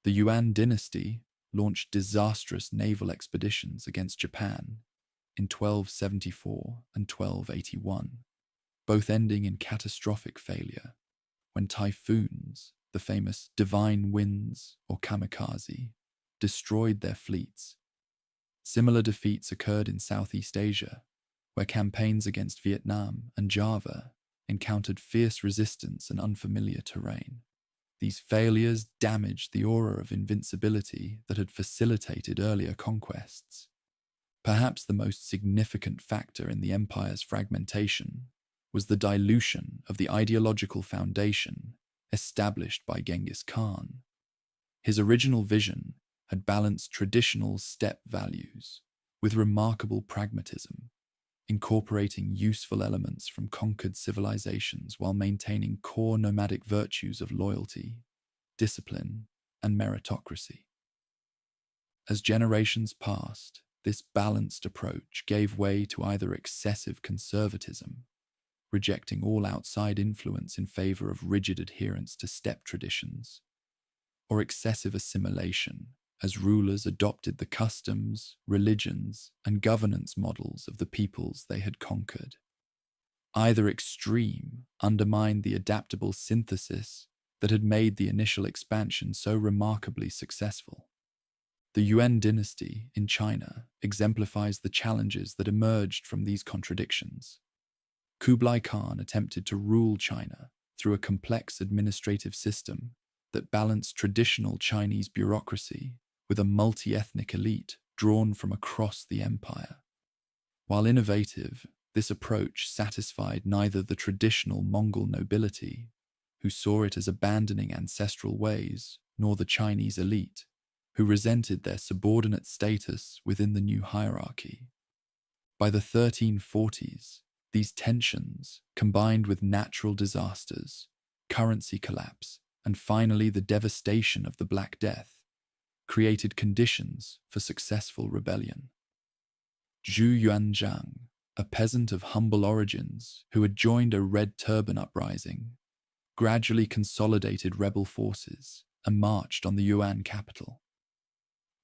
The Yuan dynasty launched disastrous naval expeditions against Japan in 1274 and 1281, both ending in catastrophic failure when typhoons, the famous divine winds or kamikaze, destroyed their fleets. Similar defeats occurred in Southeast Asia, where campaigns against Vietnam and Java encountered fierce resistance and unfamiliar terrain. These failures damaged the aura of invincibility that had facilitated earlier conquests. Perhaps the most significant factor in the empire's fragmentation was the dilution of the ideological foundation established by Genghis Khan. His original vision had balanced traditional steppe values with remarkable pragmatism, incorporating useful elements from conquered civilizations while maintaining core nomadic virtues of loyalty, discipline, and meritocracy. As generations passed, this balanced approach gave way to either excessive conservatism, rejecting all outside influence in favor of rigid adherence to steppe traditions, or excessive assimilation, as rulers adopted the customs, religions, and governance models of the peoples they had conquered. Either extreme undermined the adaptable synthesis that had made the initial expansion so remarkably successful. The Yuan dynasty in China exemplifies the challenges that emerged from these contradictions. Kublai Khan attempted to rule China through a complex administrative system that balanced traditional Chinese bureaucracy with a multi-ethnic elite drawn from across the empire. While innovative, this approach satisfied neither the traditional Mongol nobility, who saw it as abandoning ancestral ways, nor the Chinese elite, who resented their subordinate status within the new hierarchy. By the 1340s, these tensions, combined with natural disasters, currency collapse, and finally the devastation of the Black Death, created conditions for successful rebellion. Zhu Yuanzhang, a peasant of humble origins who had joined a Red Turban uprising, gradually consolidated rebel forces and marched on the Yuan capital.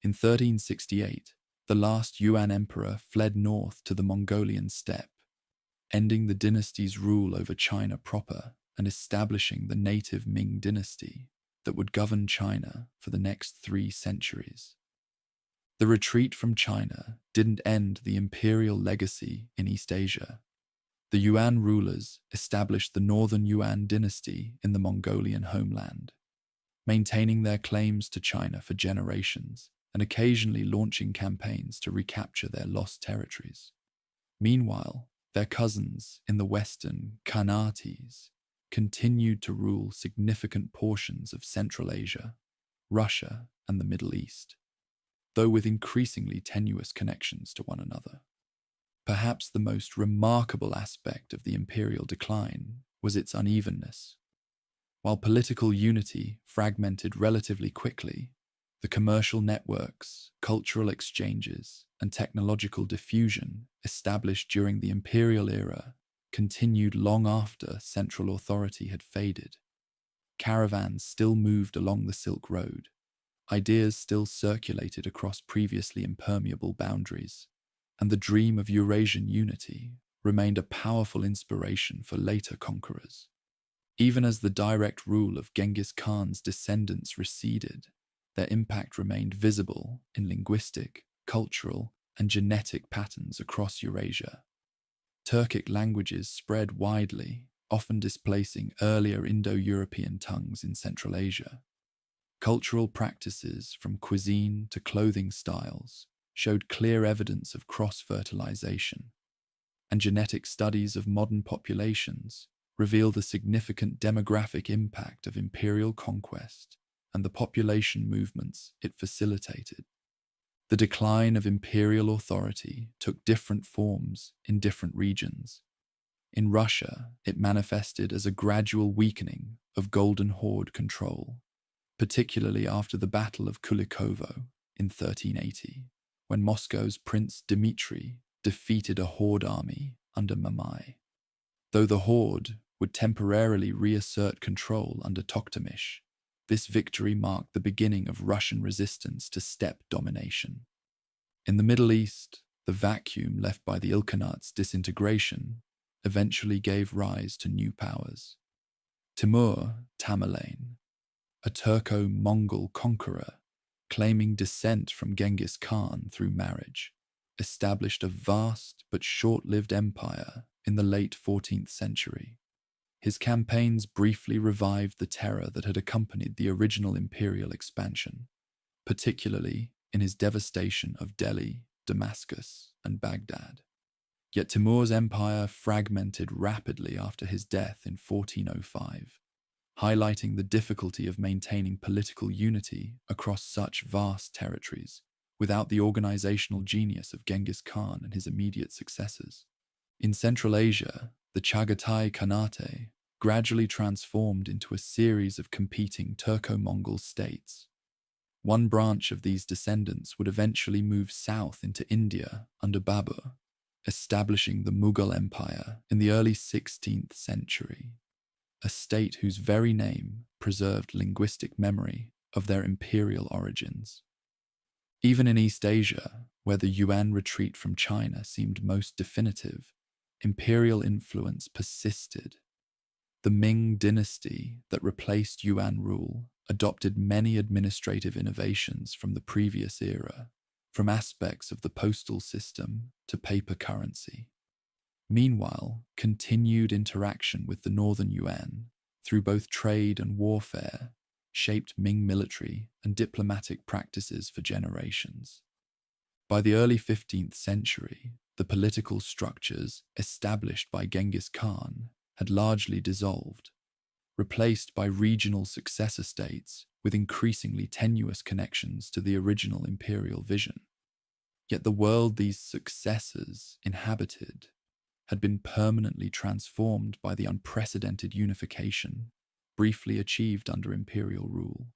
In 1368, the last Yuan emperor fled north to the Mongolian steppe, ending the dynasty's rule over China proper and establishing the native Ming dynasty that would govern China for the next 3 centuries. The retreat from China didn't end the imperial legacy in East Asia. The Yuan rulers established the Northern Yuan dynasty in the Mongolian homeland, maintaining their claims to China for generations and occasionally launching campaigns to recapture their lost territories. Meanwhile, their cousins in the western Khanates continued to rule significant portions of Central Asia, Russia, and the Middle East, though with increasingly tenuous connections to one another. Perhaps the most remarkable aspect of the imperial decline was its unevenness. While political unity fragmented relatively quickly, the commercial networks, cultural exchanges, and technological diffusion established during the imperial era continued long after central authority had faded. Caravans still moved along the Silk Road. Ideas still circulated across previously impermeable boundaries, and the dream of Eurasian unity remained a powerful inspiration for later conquerors. Even as the direct rule of Genghis Khan's descendants receded, their impact remained visible in linguistic, cultural, and genetic patterns across Eurasia. Turkic languages spread widely, often displacing earlier Indo-European tongues in Central Asia. Cultural practices, from cuisine to clothing styles, showed clear evidence of cross-fertilization, and genetic studies of modern populations reveal the significant demographic impact of imperial conquest and the population movements it facilitated. The decline of imperial authority took different forms in different regions. In Russia, it manifested as a gradual weakening of Golden Horde control, particularly after the Battle of Kulikovo in 1380, when Moscow's Prince Dmitry defeated a Horde army under Mamai. Though the Horde would temporarily reassert control under Toktamish, this victory marked the beginning of Russian resistance to steppe domination. In the Middle East, the vacuum left by the Ilkhanate disintegration eventually gave rise to new powers. Timur Tamerlane, a Turco-Mongol conqueror claiming descent from Genghis Khan through marriage, established a vast but short-lived empire in the late 14th century. His campaigns briefly revived the terror that had accompanied the original imperial expansion, particularly in his devastation of Delhi, Damascus, and Baghdad. Yet Timur's empire fragmented rapidly after his death in 1405, highlighting the difficulty of maintaining political unity across such vast territories without the organizational genius of Genghis Khan and his immediate successors. In Central Asia, the Chagatai Khanate gradually transformed into a series of competing Turco-Mongol states. One branch of these descendants would eventually move south into India under Babur, establishing the Mughal Empire in the early 16th century, a state whose very name preserved linguistic memory of their imperial origins. Even in East Asia, where the Yuan retreat from China seemed most definitive, imperial influence persisted. The Ming dynasty that replaced Yuan rule adopted many administrative innovations from the previous era, from aspects of the postal system to paper currency. Meanwhile, continued interaction with the northern Yuan, through both trade and warfare, shaped Ming military and diplomatic practices for generations. By the early 15th century, the political structures established by Genghis Khan had largely dissolved, replaced by regional successor states with increasingly tenuous connections to the original imperial vision. Yet the world these successors inhabited had been permanently transformed by the unprecedented unification briefly achieved under imperial rule.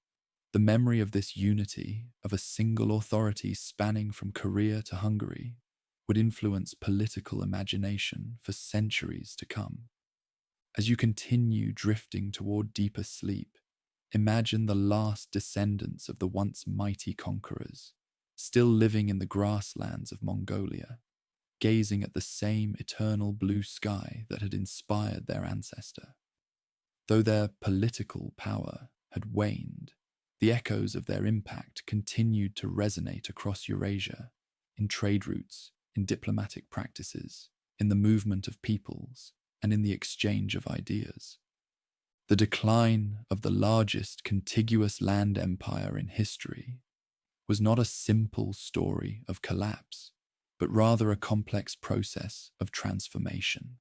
The memory of this unity, of a single authority spanning from Korea to Hungary, would influence political imagination for centuries to come. As you continue drifting toward deeper sleep, imagine the last descendants of the once mighty conquerors, still living in the grasslands of Mongolia, gazing at the same eternal blue sky that had inspired their ancestor. Though their political power had waned, the echoes of their impact continued to resonate across Eurasia, in trade routes, in diplomatic practices, in the movement of peoples, and in the exchange of ideas. The decline of the largest contiguous land empire in history was not a simple story of collapse, but rather a complex process of transformation.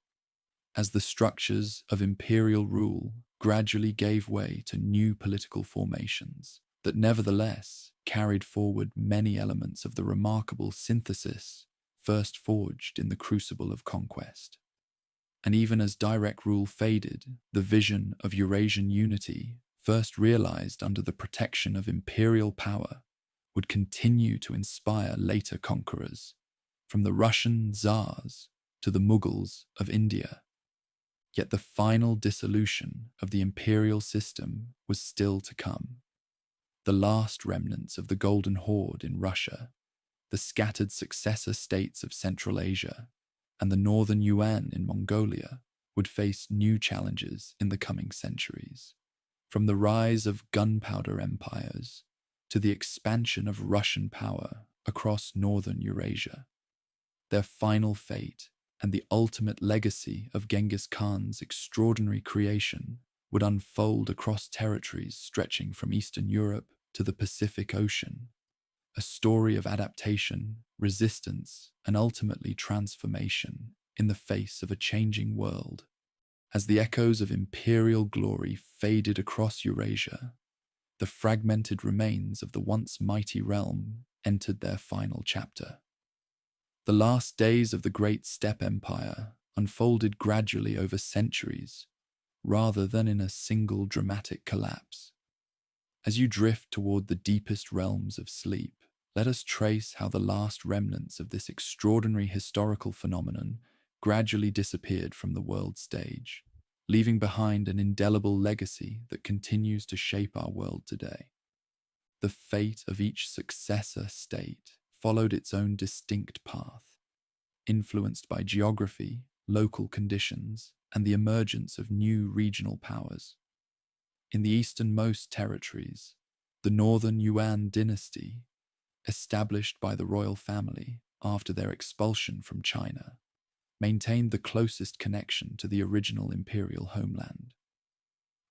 As the structures of imperial rule gradually gave way to new political formations that nevertheless carried forward many elements of the remarkable synthesis first forged in the crucible of conquest. And even as direct rule faded, the vision of Eurasian unity, first realized under the protection of imperial power, would continue to inspire later conquerors, from the Russian Tsars to the Mughals of India. Yet the final dissolution of the imperial system was still to come. The last remnants of the Golden Horde in Russia, the scattered successor states of Central Asia, and the northern Yuan in Mongolia would face new challenges in the coming centuries. From the rise of gunpowder empires to the expansion of Russian power across northern Eurasia, their final fate and the ultimate legacy of Genghis Khan's extraordinary creation would unfold across territories stretching from Eastern Europe to the Pacific Ocean, a story of adaptation, resistance, and ultimately transformation in the face of a changing world. As the echoes of imperial glory faded across Eurasia, the fragmented remains of the once mighty realm entered their final chapter. The last days of the great steppe empire unfolded gradually over centuries, rather than in a single dramatic collapse. As you drift toward the deepest realms of sleep, let us trace how the last remnants of this extraordinary historical phenomenon gradually disappeared from the world stage, leaving behind an indelible legacy that continues to shape our world today. The fate of each successor state followed its own distinct path, influenced by geography, local conditions, and the emergence of new regional powers. In the easternmost territories, the northern Yuan dynasty, established by the royal family after their expulsion from China, maintained the closest connection to the original imperial homeland.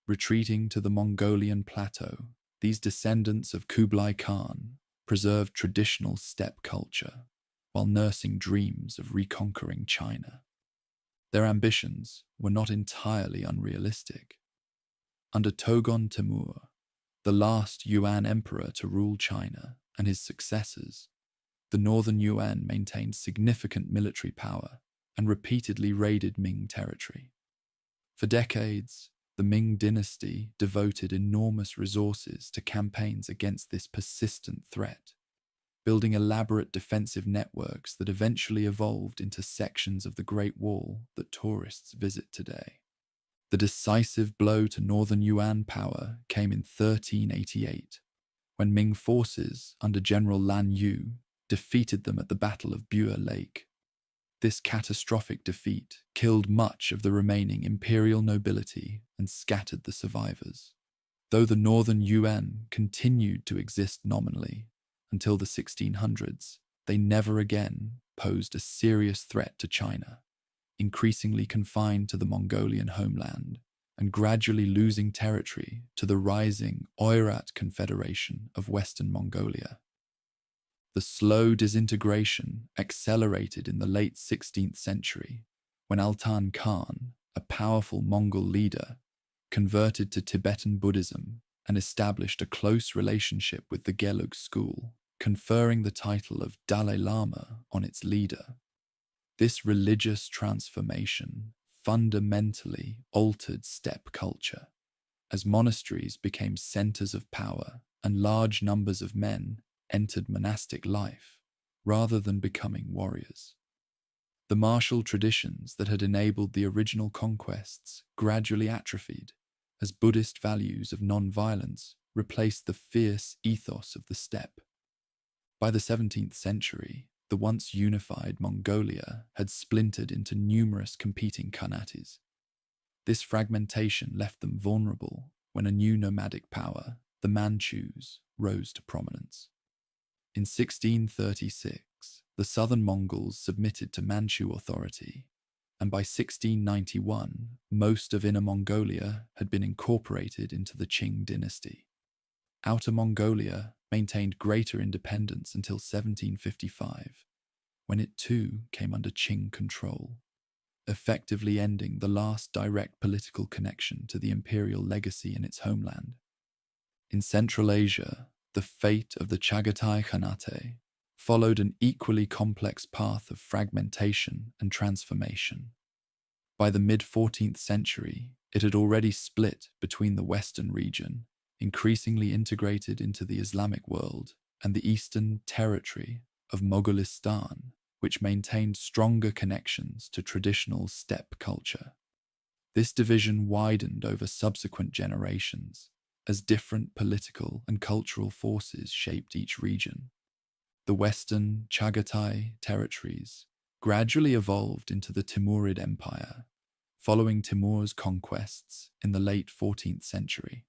Retreating to the Mongolian plateau, these descendants of Kublai Khan preserved traditional steppe culture while nursing dreams of reconquering China. Their ambitions were not entirely unrealistic. Under Togon Temür, the last Yuan emperor to rule China, and his successors, the northern Yuan maintained significant military power and repeatedly raided Ming territory. For decades, the Ming dynasty devoted enormous resources to campaigns against this persistent threat, building elaborate defensive networks that eventually evolved into sections of the Great Wall that tourists visit today. The decisive blow to northern Yuan power came in 1388, when Ming forces under General Lan Yu defeated them at the Battle of Bua Lake. This catastrophic defeat killed much of the remaining imperial nobility and scattered the survivors. Though the northern Yuan continued to exist nominally until the 1600s, they never again posed a serious threat to China, increasingly confined to the Mongolian homeland and gradually losing territory to the rising Oirat Confederation of Western Mongolia. The slow disintegration accelerated in the late 16th century when Altan Khan, a powerful Mongol leader, converted to Tibetan Buddhism and established a close relationship with the Gelug school, conferring the title of Dalai Lama on its leader. This religious transformation fundamentally altered steppe culture, as monasteries became centers of power and large numbers of men entered monastic life rather than becoming warriors. The martial traditions that had enabled the original conquests gradually atrophied as Buddhist values of non-violence replaced the fierce ethos of the steppe. By the 17th century, the once unified Mongolia had splintered into numerous competing khanates. This fragmentation left them vulnerable when a new nomadic power, the Manchus, rose to prominence. In 1636, the southern Mongols submitted to Manchu authority, and by 1691, most of Inner Mongolia had been incorporated into the Qing dynasty. Outer Mongolia maintained greater independence until 1755, when it too came under Qing control, effectively ending the last direct political connection to the imperial legacy in its homeland. In Central Asia, the fate of the Chagatai Khanate followed an equally complex path of fragmentation and transformation. By the mid-14th century, it had already split between the western region, increasingly integrated into the Islamic world, and the eastern territory of Mogolistan, which maintained stronger connections to traditional steppe culture. This division widened over subsequent generations as different political and cultural forces shaped each region. The western Chagatai territories gradually evolved into the Timurid Empire, following Timur's conquests in the late 14th century.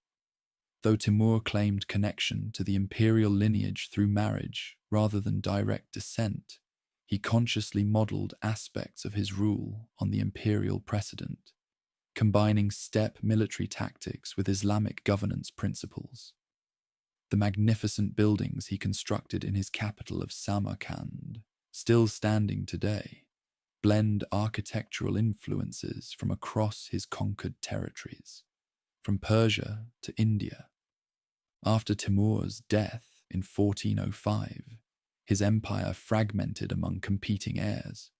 Though Timur claimed connection to the imperial lineage through marriage rather than direct descent, he consciously modeled aspects of his rule on the imperial precedent, combining steppe military tactics with Islamic governance principles. The magnificent buildings he constructed in his capital of Samarkand, still standing today, blend architectural influences from across his conquered territories, from Persia to India. After Timur's death in 1405, his empire fragmented among competing heirs.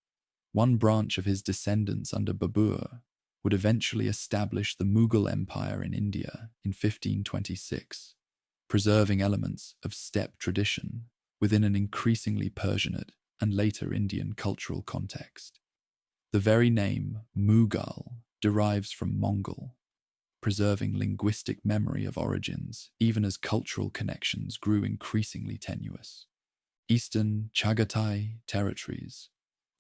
One branch of his descendants under Babur would eventually establish the Mughal Empire in India in 1526, preserving elements of steppe tradition within an increasingly Persianate and later Indian cultural context. The very name Mughal derives from Mongol, preserving linguistic memory of origins even as cultural connections grew increasingly tenuous. Eastern Chagatai territories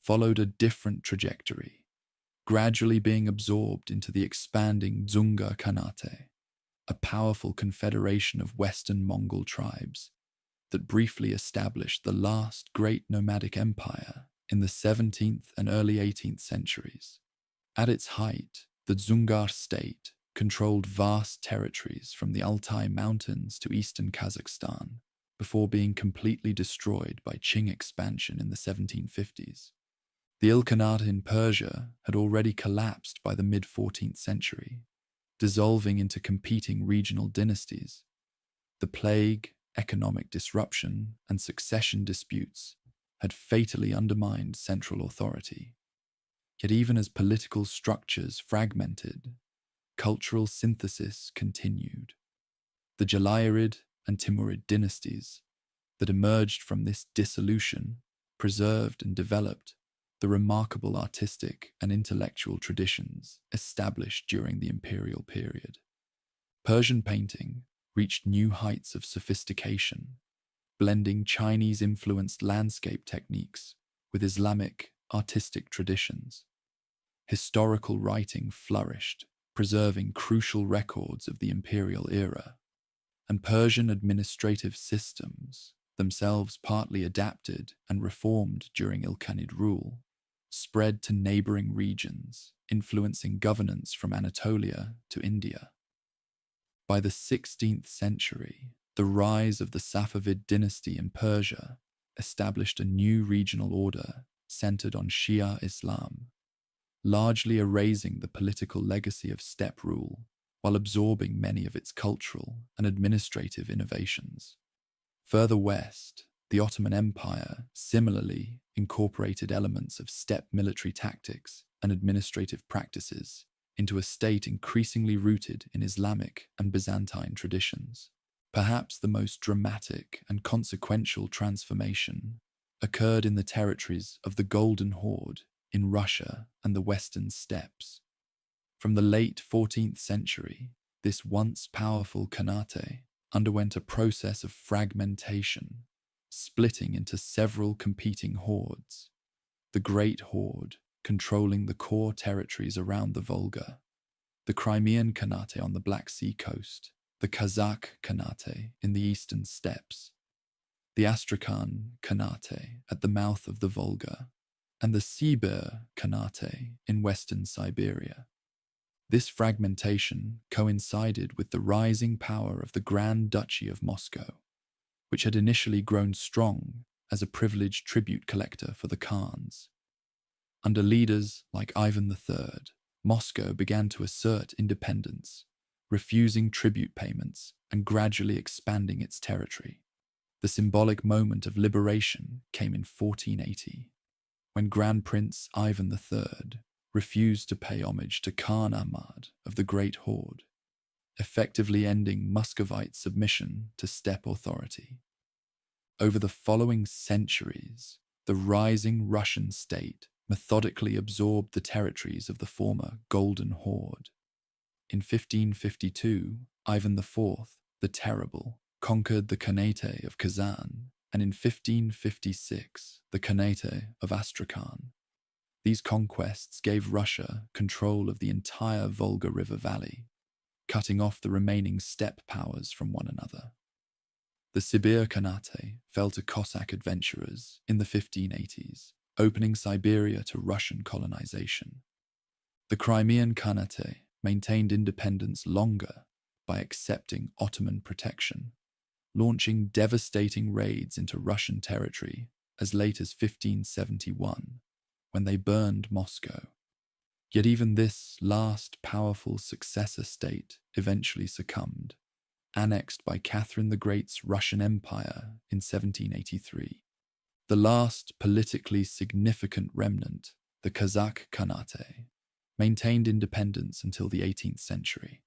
followed a different trajectory, gradually being absorbed into the expanding Dzungar Khanate, a powerful confederation of Western Mongol tribes that briefly established the last great nomadic empire in the 17th and early 18th centuries. At its height, the Dzungar state controlled vast territories from the Altai Mountains to eastern Kazakhstan before being completely destroyed by Qing expansion in the 1750s. The Ilkhanate in Persia had already collapsed by the mid-14th century, dissolving into competing regional dynasties. The plague, economic disruption, and succession disputes had fatally undermined central authority. Yet even as political structures fragmented, cultural synthesis continued. The Jalayirid and Timurid dynasties that emerged from this dissolution preserved and developed the remarkable artistic and intellectual traditions established during the imperial period. Persian painting reached new heights of sophistication, blending Chinese-influenced landscape techniques with Islamic artistic traditions. Historical writing flourished, preserving crucial records of the imperial era, and Persian administrative systems, themselves partly adapted and reformed during Ilkhanid rule, spread to neighboring regions, influencing governance from Anatolia to India. By the 16th century, the rise of the Safavid dynasty in Persia established a new regional order centered on Shia Islam, largely erasing the political legacy of steppe rule while absorbing many of its cultural and administrative innovations. Further west, the Ottoman Empire similarly incorporated elements of steppe military tactics and administrative practices into a state increasingly rooted in Islamic and Byzantine traditions. Perhaps the most dramatic and consequential transformation occurred in the territories of the Golden Horde in Russia and the Western Steppes. From the late 14th century, this once powerful Khanate underwent a process of fragmentation, splitting into several competing hordes. The Great Horde, controlling the core territories around the Volga, the Crimean Khanate on the Black Sea coast, the Kazakh Khanate in the eastern steppes, the Astrakhan Khanate at the mouth of the Volga, and the Sibir Khanate in western Siberia. This fragmentation coincided with the rising power of the Grand Duchy of Moscow, which had initially grown strong as a privileged tribute collector for the Khans. Under leaders like Ivan III, Moscow began to assert independence, refusing tribute payments and gradually expanding its territory. The symbolic moment of liberation came in 1480, when Grand Prince Ivan III refused to pay homage to Khan Ahmad of the Great Horde, effectively ending Muscovite submission to steppe authority. Over the following centuries, the rising Russian state methodically absorbed the territories of the former Golden Horde. In 1552, Ivan IV, the Terrible, conquered the Khanate of Kazan, and in 1556, the Khanate of Astrakhan. These conquests gave Russia control of the entire Volga River Valley, cutting off the remaining steppe powers from one another. The Sibir Khanate fell to Cossack adventurers in the 1580s, opening Siberia to Russian colonization. The Crimean Khanate maintained independence longer by accepting Ottoman protection, launching devastating raids into Russian territory as late as 1571, when they burned Moscow. Yet even this last powerful successor state eventually succumbed, annexed by Catherine the Great's Russian Empire in 1783. The last politically significant remnant, the Kazakh Khanate, maintained independence until the 18th century,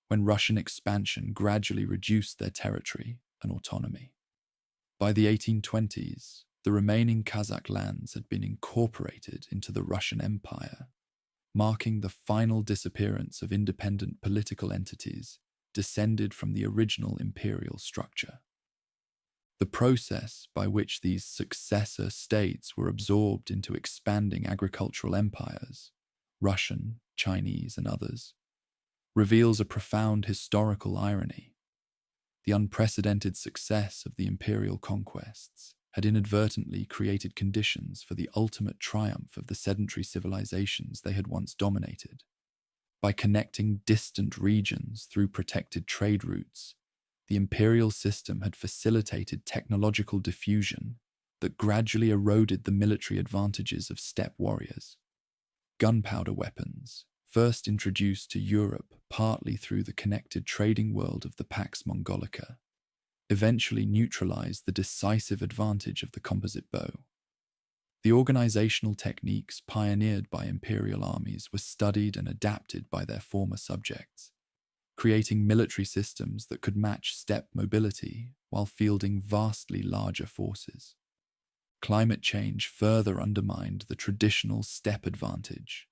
when Russian expansion gradually reduced their territory and autonomy. By the 1820s, the remaining Kazakh lands had been incorporated into the Russian Empire, marking the final disappearance of independent political entities descended from the original imperial structure. The process by which these successor states were absorbed into expanding agricultural empires, Russian, Chinese, and others, reveals a profound historical irony. The unprecedented success of the imperial conquests had inadvertently created conditions for the ultimate triumph of the sedentary civilizations they had once dominated. By connecting distant regions through protected trade routes, the imperial system had facilitated technological diffusion that gradually eroded the military advantages of steppe warriors. Gunpowder weapons, first introduced to Europe partly through the connected trading world of the Pax Mongolica, eventually neutralized the decisive advantage of the composite bow. The organizational techniques pioneered by imperial armies were studied and adapted by their former subjects, creating military systems that could match steppe mobility while fielding vastly larger forces. Climate change further undermined the traditional steppe advantage.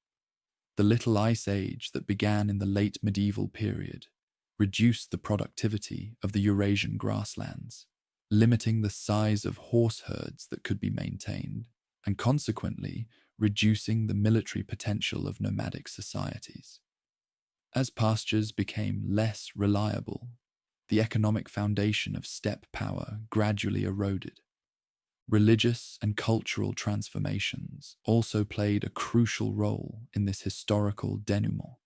The Little Ice Age that began in the late medieval period reduced the productivity of the Eurasian grasslands, limiting the size of horse herds that could be maintained, and consequently reducing the military potential of nomadic societies. As pastures became less reliable, the economic foundation of steppe power gradually eroded. Religious and cultural transformations also played a crucial role in this historical denouement.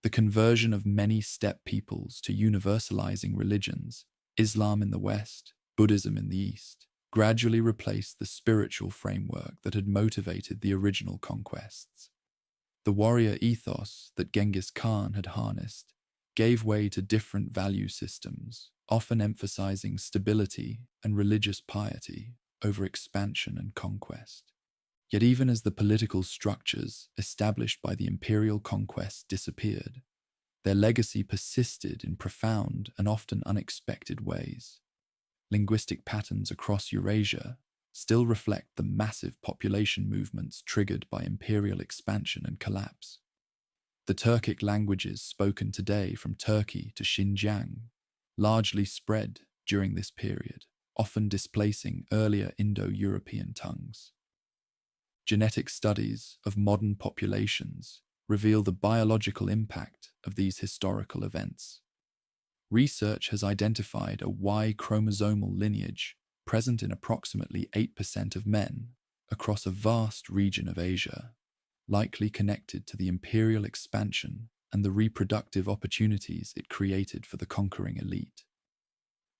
The conversion of many steppe peoples to universalizing religions, Islam in the West, Buddhism in the East, gradually replaced the spiritual framework that had motivated the original conquests. The warrior ethos that Genghis Khan had harnessed gave way to different value systems, often emphasizing stability and religious piety over expansion and conquest. Yet even as the political structures established by the imperial conquest disappeared, their legacy persisted in profound and often unexpected ways. Linguistic patterns across Eurasia still reflect the massive population movements triggered by imperial expansion and collapse. The Turkic languages spoken today from Turkey to Xinjiang largely spread during this period, often displacing earlier Indo-European tongues. Genetic studies of modern populations reveal the biological impact of these historical events. Research has identified a Y chromosomal lineage present in approximately 8% of men across a vast region of Asia, likely connected to the imperial expansion and the reproductive opportunities it created for the conquering elite.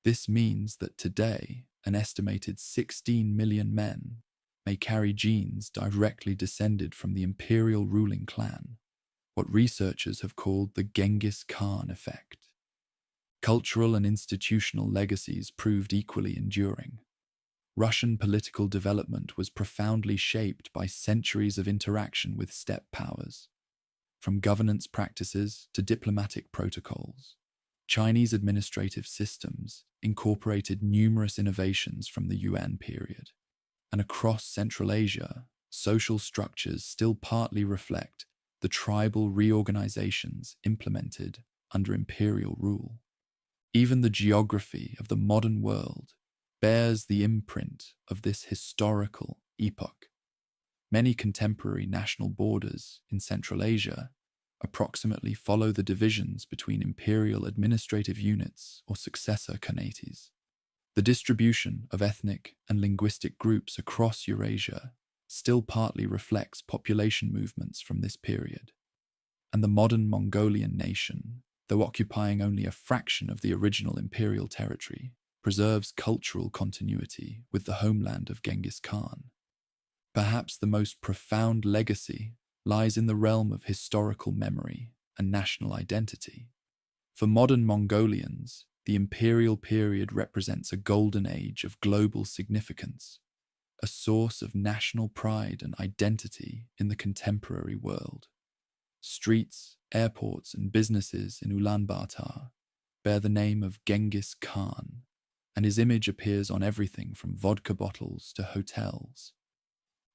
This means that today, an estimated 16 million men may carry genes directly descended from the imperial ruling clan, what researchers have called the Genghis Khan effect. Cultural and institutional legacies proved equally enduring. Russian political development was profoundly shaped by centuries of interaction with steppe powers. From governance practices to diplomatic protocols, Chinese administrative systems incorporated numerous innovations from the Yuan period. And across Central Asia, social structures still partly reflect the tribal reorganizations implemented under imperial rule. Even the geography of the modern world bears the imprint of this historical epoch. Many contemporary national borders in Central Asia approximately follow the divisions between imperial administrative units or successor khanates. The distribution of ethnic and linguistic groups across Eurasia still partly reflects population movements from this period. And the modern Mongolian nation, though occupying only a fraction of the original imperial territory, preserves cultural continuity with the homeland of Genghis Khan. Perhaps the most profound legacy lies in the realm of historical memory and national identity. For modern Mongolians, the imperial period represents a golden age of global significance, a source of national pride and identity in the contemporary world. Streets, airports, and businesses in Ulaanbaatar bear the name of Genghis Khan, and his image appears on everything from vodka bottles to hotels.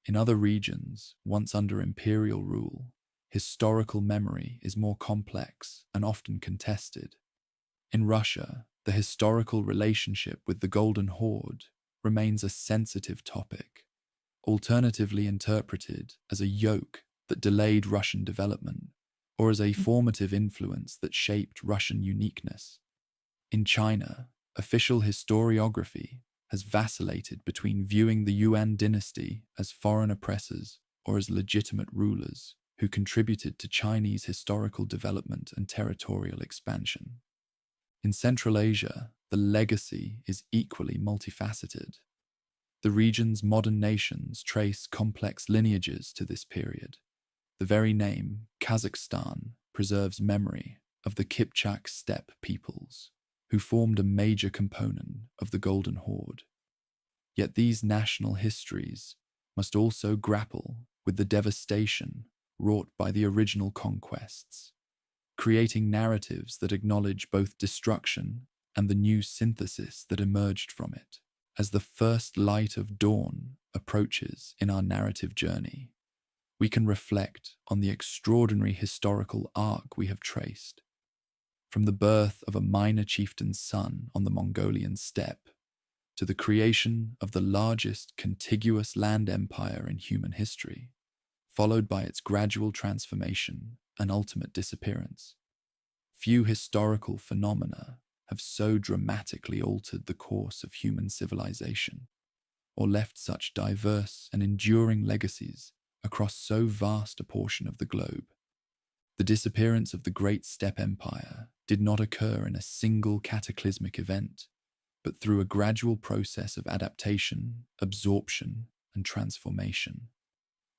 In other regions, once under imperial rule, historical memory is more complex and often contested. In Russia, the historical relationship with the Golden Horde remains a sensitive topic, alternatively interpreted as a yoke that delayed Russian development or as a formative influence that shaped Russian uniqueness. In China, official historiography has vacillated between viewing the Yuan dynasty as foreign oppressors or as legitimate rulers who contributed to Chinese historical development and territorial expansion. In Central Asia, the legacy is equally multifaceted. The region's modern nations trace complex lineages to this period. The very name, Kazakhstan, preserves memory of the Kipchak steppe peoples, who formed a major component of the Golden Horde. Yet these national histories must also grapple with the devastation wrought by the original conquests, creating narratives that acknowledge both destruction and the new synthesis that emerged from it. As the first light of dawn approaches in our narrative journey, we can reflect on the extraordinary historical arc we have traced. From the birth of a minor chieftain's son on the Mongolian steppe to the creation of the largest contiguous land empire in human history, followed by its gradual transformation and ultimate disappearance. Few historical phenomena have so dramatically altered the course of human civilization, or left such diverse and enduring legacies across so vast a portion of the globe. The disappearance of the Great Steppe Empire did not occur in a single cataclysmic event, but through a gradual process of adaptation, absorption, and transformation.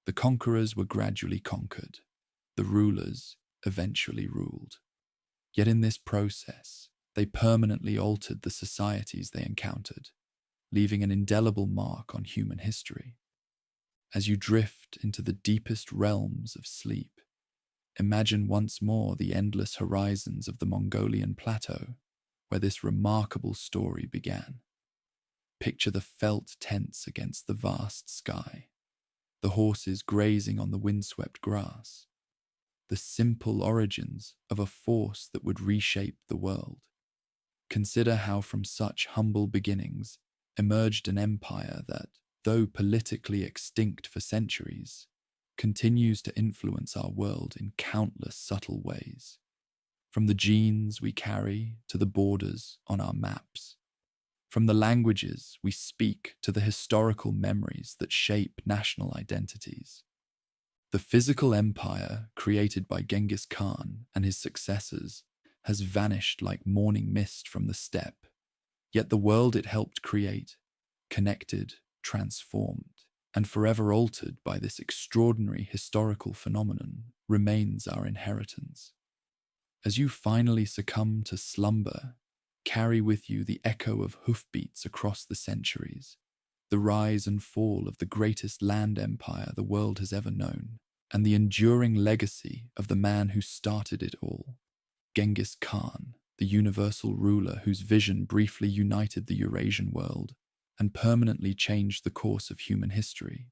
The conquerors were gradually conquered, the rulers eventually ruled. Yet in this process, they permanently altered the societies they encountered, leaving an indelible mark on human history. As you drift into the deepest realms of sleep, imagine once more the endless horizons of the Mongolian plateau, where this remarkable story began. Picture the felt tents against the vast sky, the horses grazing on the windswept grass, the simple origins of a force that would reshape the world. Consider how from such humble beginnings emerged an empire that, though politically extinct for centuries, continues to influence our world in countless subtle ways. From the genes we carry to the borders on our maps, from the languages we speak to the historical memories that shape national identities. The physical empire created by Genghis Khan and his successors has vanished like morning mist from the steppe, yet the world it helped create, connected, transformed, and forever altered by this extraordinary historical phenomenon, remains our inheritance. As you finally succumb to slumber, carry with you the echo of hoofbeats across the centuries, the rise and fall of the greatest land empire the world has ever known, and the enduring legacy of the man who started it all, Genghis Khan, the universal ruler whose vision briefly united the Eurasian world and permanently changed the course of human history.